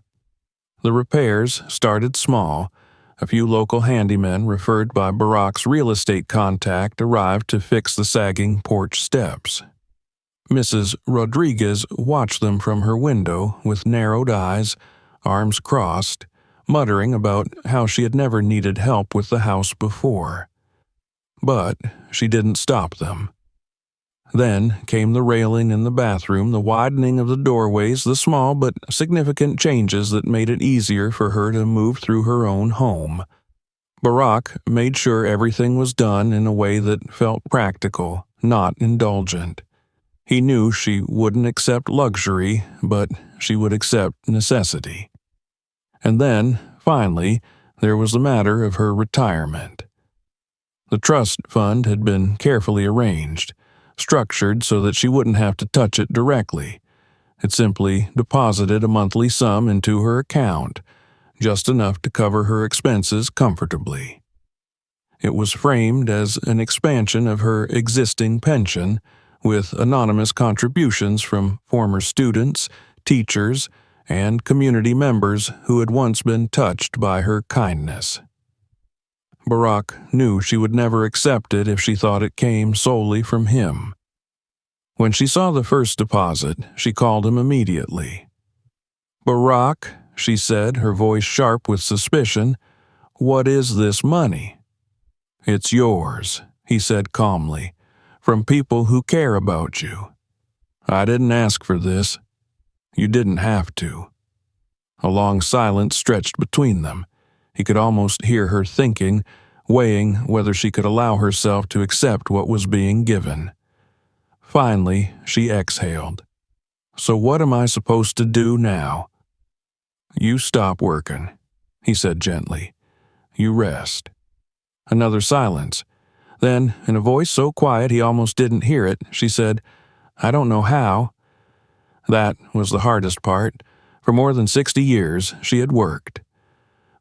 The repairs started small. A few local handymen referred by Barack's real estate contact arrived to fix the sagging porch steps. Mrs. Rodriguez watched them from her window with narrowed eyes, arms crossed, muttering about how she had never needed help with the house before. But she didn't stop them. Then came the railing in the bathroom, the widening of the doorways, the small but significant changes that made it easier for her to move through her own home. Barack made sure everything was done in a way that felt practical, not indulgent. He knew she wouldn't accept luxury, but she would accept necessity. And then, finally, there was the matter of her retirement. The trust fund had been carefully arranged, structured so that she wouldn't have to touch it directly. It simply deposited a monthly sum into her account, just enough to cover her expenses comfortably. It was framed as an expansion of her existing pension, with anonymous contributions from former students, teachers, and community members who had once been touched by her kindness. Barack knew she would never accept it if she thought it came solely from him. When she saw the first deposit, she called him immediately. "Barack," she said, her voice sharp with suspicion, "what is this money?" "It's yours," he said calmly, "from people who care about you. I didn't ask for this. You didn't have to." A long silence stretched between them. He could almost hear her thinking, weighing whether she could allow herself to accept what was being given. Finally, she exhaled. "So what am I supposed to do now?" "You stop working," he said gently. "You rest." Another silence. Then, in a voice so quiet he almost didn't hear it, she said, "I don't know how." That was the hardest part. For more than 60 years, she had worked.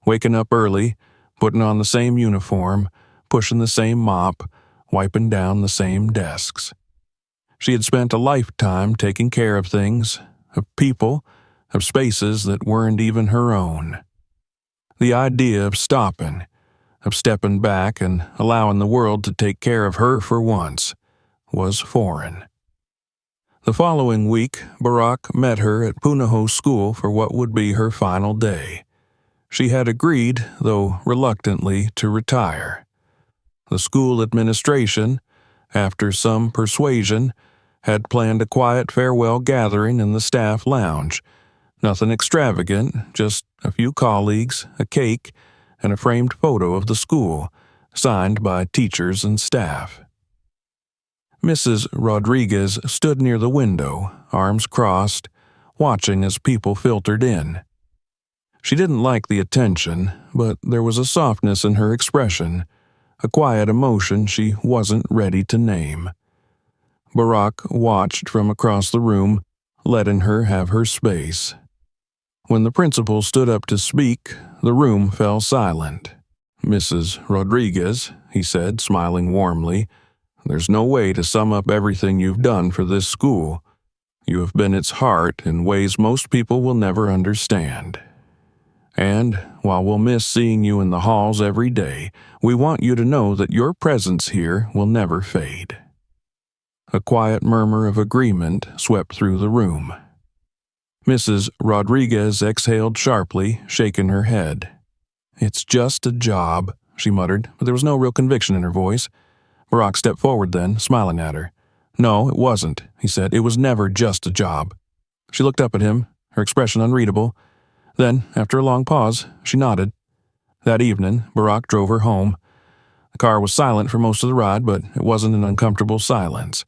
Waking up early, putting on the same uniform, pushing the same mop, wiping down the same desks. She had spent a lifetime taking care of things, of people, of spaces that weren't even her own. The idea of stopping, of stepping back and allowing the world to take care of her for once, was foreign. The following week, Barack met her at Punahou School for what would be her final day. She had agreed, though reluctantly, to retire. The school administration, after some persuasion, had planned a quiet farewell gathering in the staff lounge. Nothing extravagant, just a few colleagues, a cake, and a framed photo of the school, signed by teachers and staff. Mrs. Rodriguez stood near the window, arms crossed, watching as people filtered in. She didn't like the attention, but there was a softness in her expression, a quiet emotion she wasn't ready to name. Barack watched from across the room, letting her have her space. When the principal stood up to speak, the room fell silent. "Mrs. Rodriguez," he said, smiling warmly, "there's no way to sum up everything you've done for this school. You have been its heart in ways most people will never understand. And, while we'll miss seeing you in the halls every day, we want you to know that your presence here will never fade." A quiet murmur of agreement swept through the room. Mrs. Rodriguez exhaled sharply, shaking her head. "It's just a job," she muttered, but there was no real conviction in her voice. Barack stepped forward then, smiling at her. "No, it wasn't," he said. "It was never just a job." She looked up at him, her expression unreadable. Then, after a long pause, she nodded. That evening, Barack drove her home. The car was silent for most of the ride, but it wasn't an uncomfortable silence.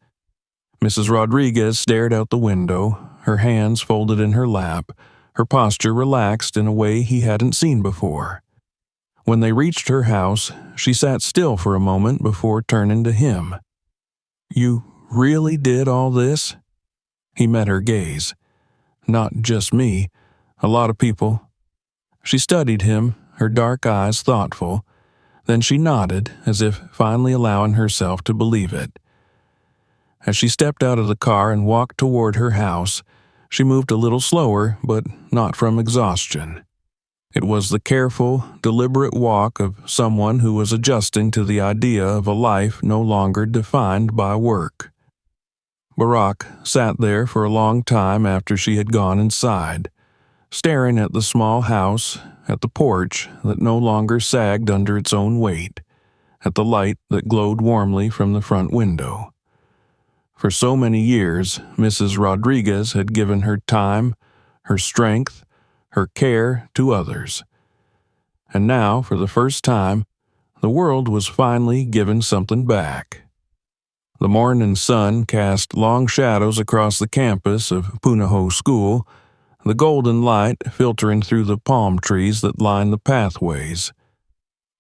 Mrs. Rodriguez stared out the window, her hands folded in her lap, her posture relaxed in a way he hadn't seen before. When they reached her house, she sat still for a moment before turning to him. "You really did all this?" He met her gaze. "Not just me. A lot of people." She studied him, her dark eyes thoughtful. Then she nodded, as if finally allowing herself to believe it. As she stepped out of the car and walked toward her house, she moved a little slower, but not from exhaustion. It was the careful, deliberate walk of someone who was adjusting to the idea of a life no longer defined by work. Barack sat there for a long time after she had gone inside, staring at the small house, at the porch that no longer sagged under its own weight, at the light that glowed warmly from the front window. For so many years, Mrs. Rodriguez had given her time, her strength, her care to others. And now, for the first time, the world was finally given something back. The morning sun cast long shadows across the campus of Punahou School, the golden light filtering through the palm trees that lined the pathways.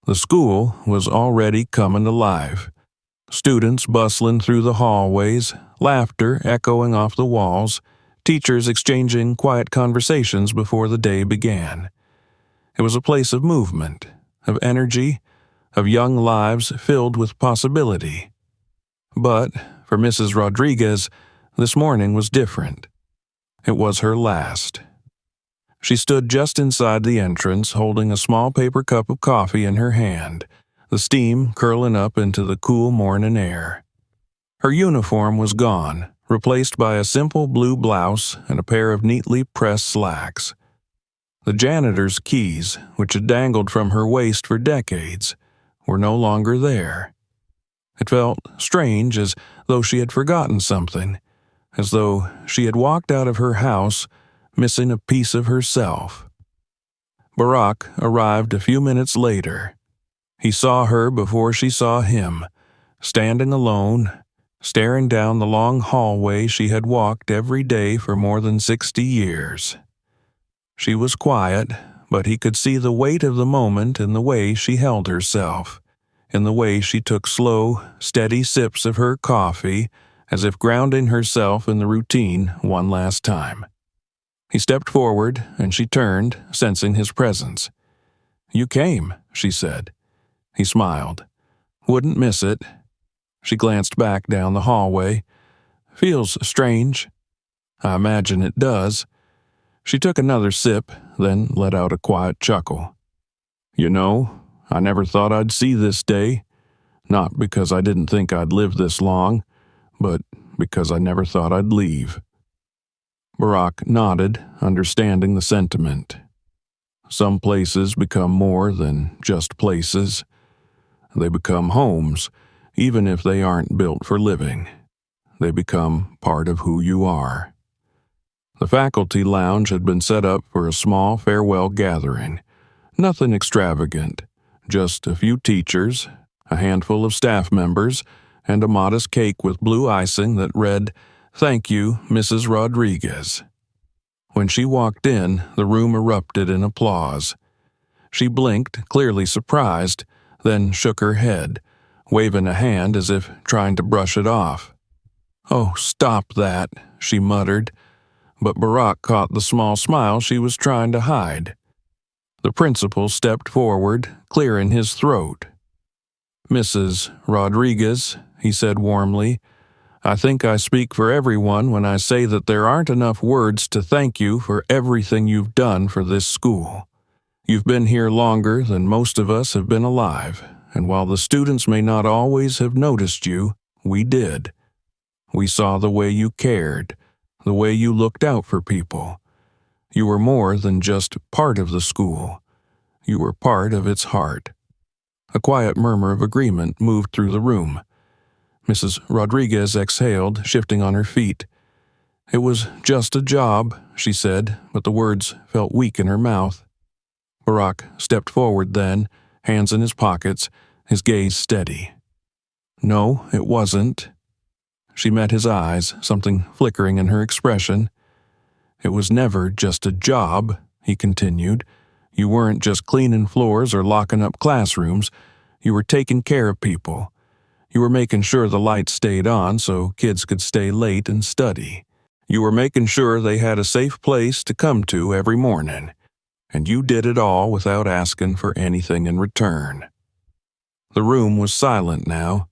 The school was already coming alive. Students bustling through the hallways, laughter echoing off the walls, teachers exchanging quiet conversations before the day began. It was a place of movement, of energy, of young lives filled with possibility. But, for Mrs. Rodriguez, this morning was different. It was her last. She stood just inside the entrance, holding a small paper cup of coffee in her hand, the steam curling up into the cool morning air. Her uniform was gone, replaced by a simple blue blouse and a pair of neatly pressed slacks. The janitor's keys, which had dangled from her waist for decades, were no longer there. It felt strange, as though she had forgotten something, as though she had walked out of her house missing a piece of herself. Barack arrived a few minutes later. He saw her before she saw him, standing alone, staring down the long hallway she had walked every day for more than 60 years. She was quiet, but he could see the weight of the moment in the way she held herself, in the way she took slow, steady sips of her coffee, as if grounding herself in the routine one last time. He stepped forward, and she turned, sensing his presence. "You came," she said. He smiled. "Wouldn't miss it." She glanced back down the hallway. "Feels strange." "I imagine it does." She took another sip, then let out a quiet chuckle. "You know, I never thought I'd see this day. Not because I didn't think I'd live this long, but because I never thought I'd leave." Barack nodded, understanding the sentiment. Some places become more than just places. They become homes, even if they aren't built for living. They become part of who you are. The faculty lounge had been set up for a small farewell gathering. Nothing extravagant, just a few teachers, a handful of staff members, and a modest cake with blue icing that read, "Thank you, Mrs. Rodriguez." When she walked in, the room erupted in applause. She blinked, clearly surprised, then shook her head, waving a hand as if trying to brush it off. "Oh, stop that," she muttered, but Barack caught the small smile she was trying to hide. The principal stepped forward, clearing his throat. "Mrs. Rodriguez," he said warmly, "I think I speak for everyone when I say that there aren't enough words to thank you for everything you've done for this school. You've been here longer than most of us have been alive, and while the students may not always have noticed you, we did. We saw the way you cared, the way you looked out for people, You were more than just part of the school. You were part of its heart. A quiet murmur of agreement moved through the room. Mrs. Rodriguez exhaled, shifting on her feet. It was just a job, she said, but the words felt weak in her mouth. Barack stepped forward then, hands in his pockets, his gaze steady. No, it wasn't. She met his eyes, something flickering in her expression. It was never just a job, he continued. You weren't just cleaning floors or locking up classrooms. You were taking care of people. You were making sure the lights stayed on so kids could stay late and study. You were making sure they had a safe place to come to every morning. And you did it all without asking for anything in return. The room was silent now.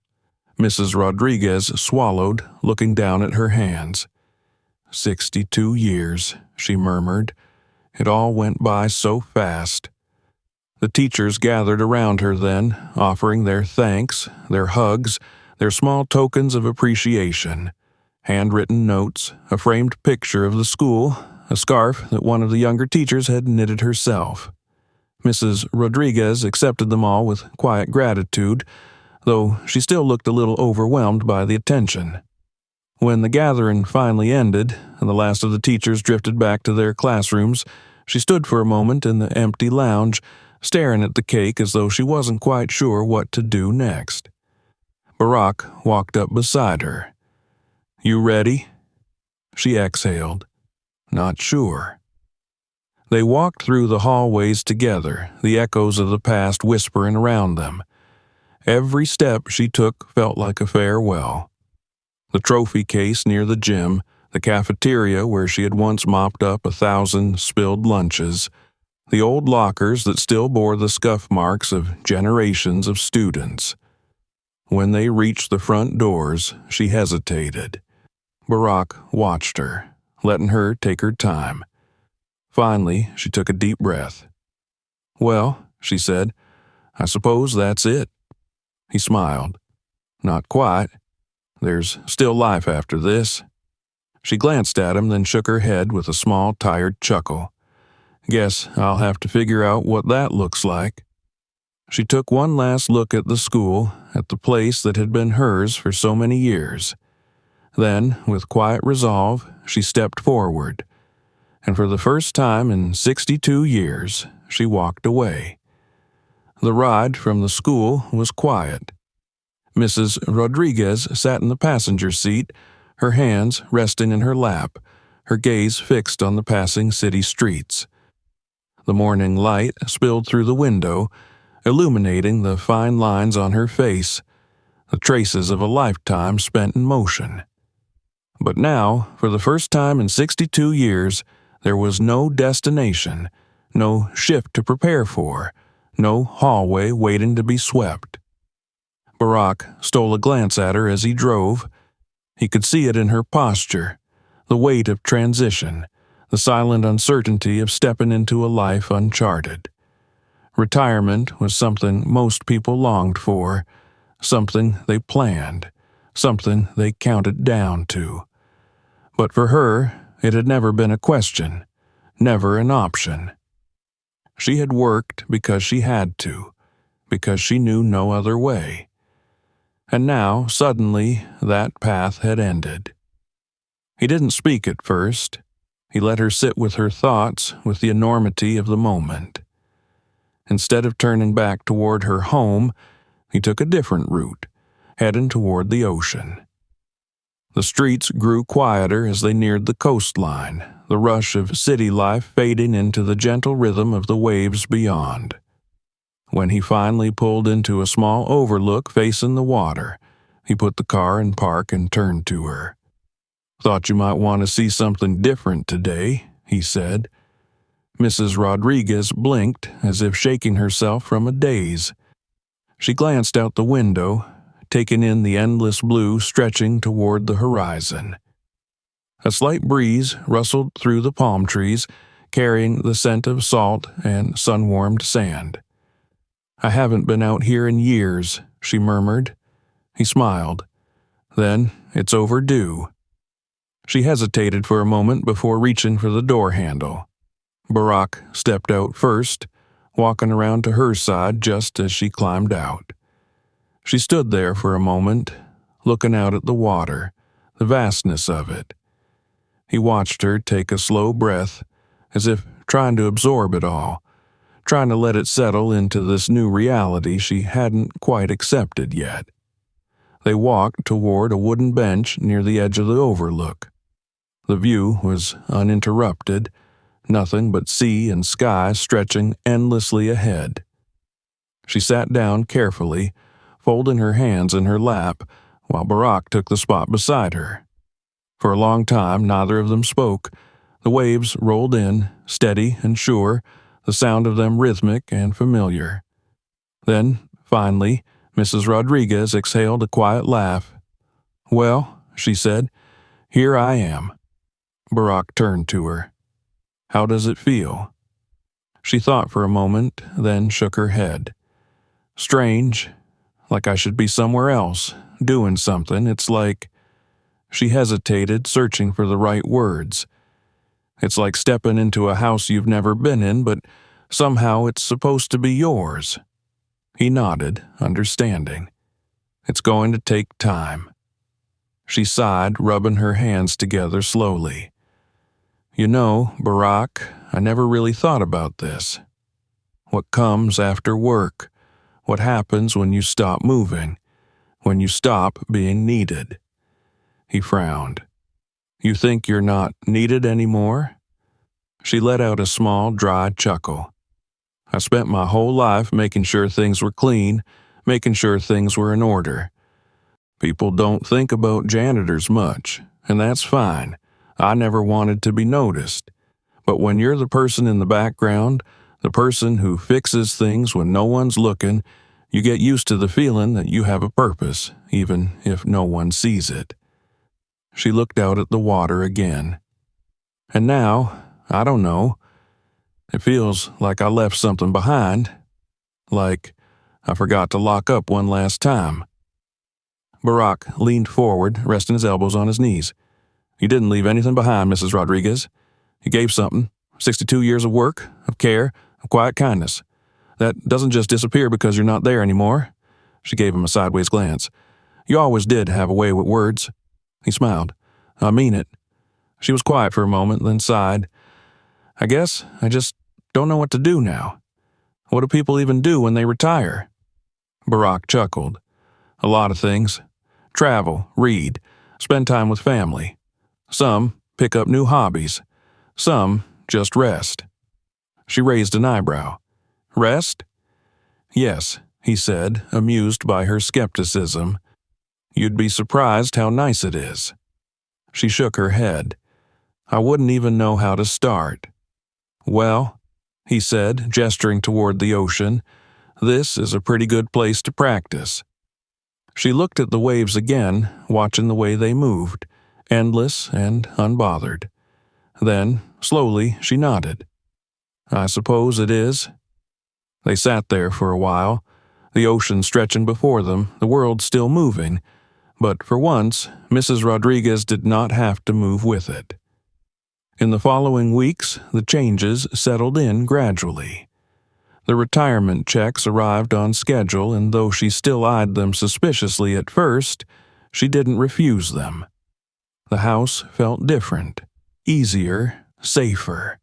Mrs. Rodriguez swallowed, looking down at her hands. 62 years, she murmured. It all went by so fast. The teachers gathered around her then, offering their thanks, their hugs, their small tokens of appreciation. Handwritten notes, a framed picture of the school, a scarf that one of the younger teachers had knitted herself. Mrs. Rodriguez accepted them all with quiet gratitude, though she still looked a little overwhelmed by the attention. When the gathering finally ended, and the last of the teachers drifted back to their classrooms, she stood for a moment in the empty lounge, staring at the cake as though she wasn't quite sure what to do next. Barack walked up beside her. You ready? She exhaled. Not sure. They walked through the hallways together, the echoes of the past whispering around them. Every step she took felt like a farewell. The trophy case near the gym, the cafeteria where she had once mopped up 1,000 spilled lunches, the old lockers that still bore the scuff marks of generations of students. When they reached the front doors, she hesitated. Barack watched her, letting her take her time. Finally, she took a deep breath. Well, she said, I suppose that's it. He smiled. Not quite. There's still life after this. She glanced at him, then shook her head with a small, tired chuckle. Guess I'll have to figure out what that looks like. She took one last look at the school, at the place that had been hers for so many years. Then, with quiet resolve, she stepped forward. And for the first time in 62 years, she walked away. The ride from the school was quiet. Mrs. Rodriguez sat in the passenger seat, her hands resting in her lap, her gaze fixed on the passing city streets. The morning light spilled through the window, illuminating the fine lines on her face, the traces of a lifetime spent in motion. But now, for the first time in 62 years, there was no destination, no shift to prepare for, no hallway waiting to be swept. Barack stole a glance at her as he drove. He could see it in her posture, the weight of transition, the silent uncertainty of stepping into a life uncharted. Retirement was something most people longed for, something they planned, something they counted down to. But for her, it had never been a question, never an option. She had worked because she had to, because she knew no other way. And now, suddenly, that path had ended. He didn't speak at first. He let her sit with her thoughts, with the enormity of the moment. Instead of turning back toward her home, he took a different route, heading toward the ocean. The streets grew quieter as they neared the coastline, the rush of city life fading into the gentle rhythm of the waves beyond. When he finally pulled into a small overlook facing the water, he put the car in park and turned to her. Thought you might want to see something different today, he said. Mrs. Rodriguez blinked as if shaking herself from a daze. She glanced out the window, taking in the endless blue stretching toward the horizon. A slight breeze rustled through the palm trees, carrying the scent of salt and sun-warmed sand. I haven't been out here in years, she murmured. He smiled. Then it's overdue. She hesitated for a moment before reaching for the door handle. Barack stepped out first, walking around to her side just as she climbed out. She stood there for a moment, looking out at the water, the vastness of it. He watched her take a slow breath, as if trying to absorb it all, trying to let it settle into this new reality she hadn't quite accepted yet. They walked toward a wooden bench near the edge of the overlook. The view was uninterrupted, nothing but sea and sky stretching endlessly ahead. She sat down carefully, folding her hands in her lap, while Barack took the spot beside her. For a long time, neither of them spoke. The waves rolled in, steady and sure, the sound of them rhythmic and familiar. Then, finally, Mrs. Rodriguez exhaled a quiet laugh. "Well," she said, "here I am." Barack turned to her. "How does it feel?" She thought for a moment, then shook her head. "Strange, like I should be somewhere else, doing something. It's like—" She hesitated, searching for the right words. "It's like stepping into a house you've never been in, but somehow it's supposed to be yours." He nodded, understanding. "It's going to take time." She sighed, rubbing her hands together slowly. "You know, Barack, I never really thought about this. What comes after work? What happens when you stop moving? When you stop being needed?" He frowned. "You think you're not needed anymore?" She let out a small, dry chuckle. "I spent my whole life making sure things were clean, making sure things were in order. People don't think about janitors much, and that's fine. I never wanted to be noticed. But when you're the person in the background, the person who fixes things when no one's looking, you get used to the feeling that you have a purpose, even if no one sees it." She looked out at the water again. "And now, I don't know. It feels like I left something behind. Like I forgot to lock up one last time." Barack leaned forward, resting his elbows on his knees. "You didn't leave anything behind, Mrs. Rodriguez. You gave something, 62 years of work, of care, of quiet kindness. That doesn't just disappear because you're not there anymore." She gave him a sideways glance. "You always did have a way with words." He smiled. "I mean it." She was quiet for a moment, then sighed. "I guess I just don't know what to do now. What do people even do when they retire?" Barack chuckled. "A lot of things. Travel, read, spend time with family. Some pick up new hobbies. Some just rest." She raised an eyebrow. "Rest?" "Yes," he said, amused by her skepticism. "You'd be surprised how nice it is." She shook her head. "I wouldn't even know how to start." "Well," he said, gesturing toward the ocean, "this is a pretty good place to practice." She looked at the waves again, watching the way they moved, endless and unbothered. Then, slowly, she nodded. "I suppose it is." They sat there for a while, the ocean stretching before them, the world still moving, but for once, Mrs. Rodriguez did not have to move with it. In the following weeks, the changes settled in gradually. The retirement checks arrived on schedule, and though she still eyed them suspiciously at first, she didn't refuse them. The house felt different, easier, safer.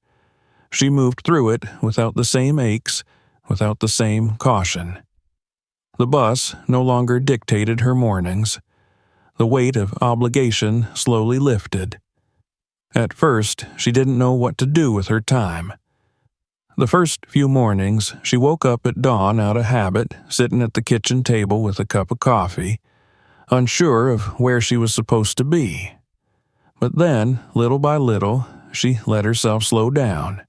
She moved through it without the same aches, without the same caution. The bus no longer dictated her mornings. The weight of obligation slowly lifted. At first, she didn't know what to do with her time. The first few mornings, she woke up at dawn out of habit, sitting at the kitchen table with a cup of coffee, unsure of where she was supposed to be. But then, little by little, she let herself slow down.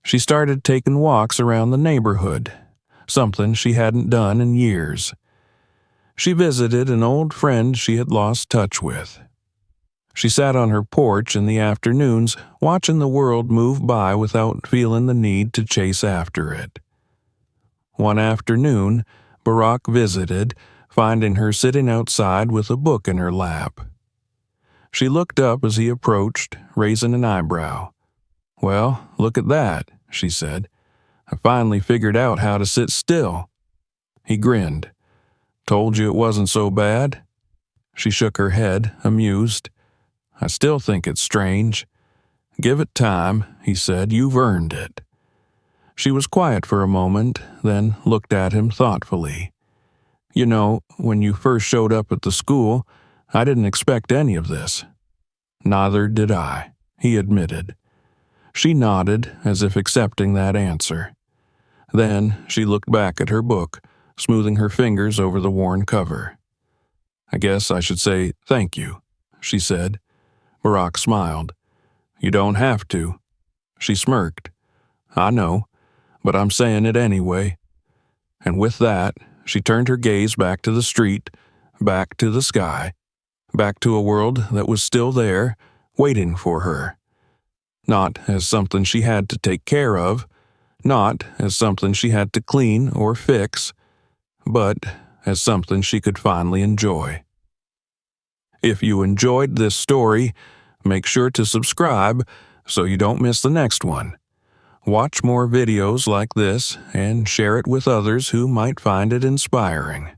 She started taking walks around the neighborhood, something she hadn't done in years. She visited an old friend she had lost touch with. She sat on her porch in the afternoons, watching the world move by without feeling the need to chase after it. One afternoon, Barack visited, finding her sitting outside with a book in her lap. She looked up as he approached, raising an eyebrow. "Well, look at that," she said. "I finally figured out how to sit still." He grinned. "Told you it wasn't so bad?" She shook her head, amused. "I still think it's strange." "Give it time," he said. "You've earned it." She was quiet for a moment, then looked at him thoughtfully. "You know, when you first showed up at the school, I didn't expect any of this." "Neither did I," he admitted. She nodded, as if accepting that answer. Then she looked back at her book, smoothing her fingers over the worn cover. "I guess I should say thank you," she said. Barack smiled. "You don't have to." She smirked. "I know, but I'm saying it anyway." And with that, she turned her gaze back to the street, back to the sky, back to a world that was still there, waiting for her. Not as something she had to take care of, not as something she had to clean or fix, but as something she could finally enjoy. If you enjoyed this story, make sure to subscribe so you don't miss the next one. Watch more videos like this and share it with others who might find it inspiring.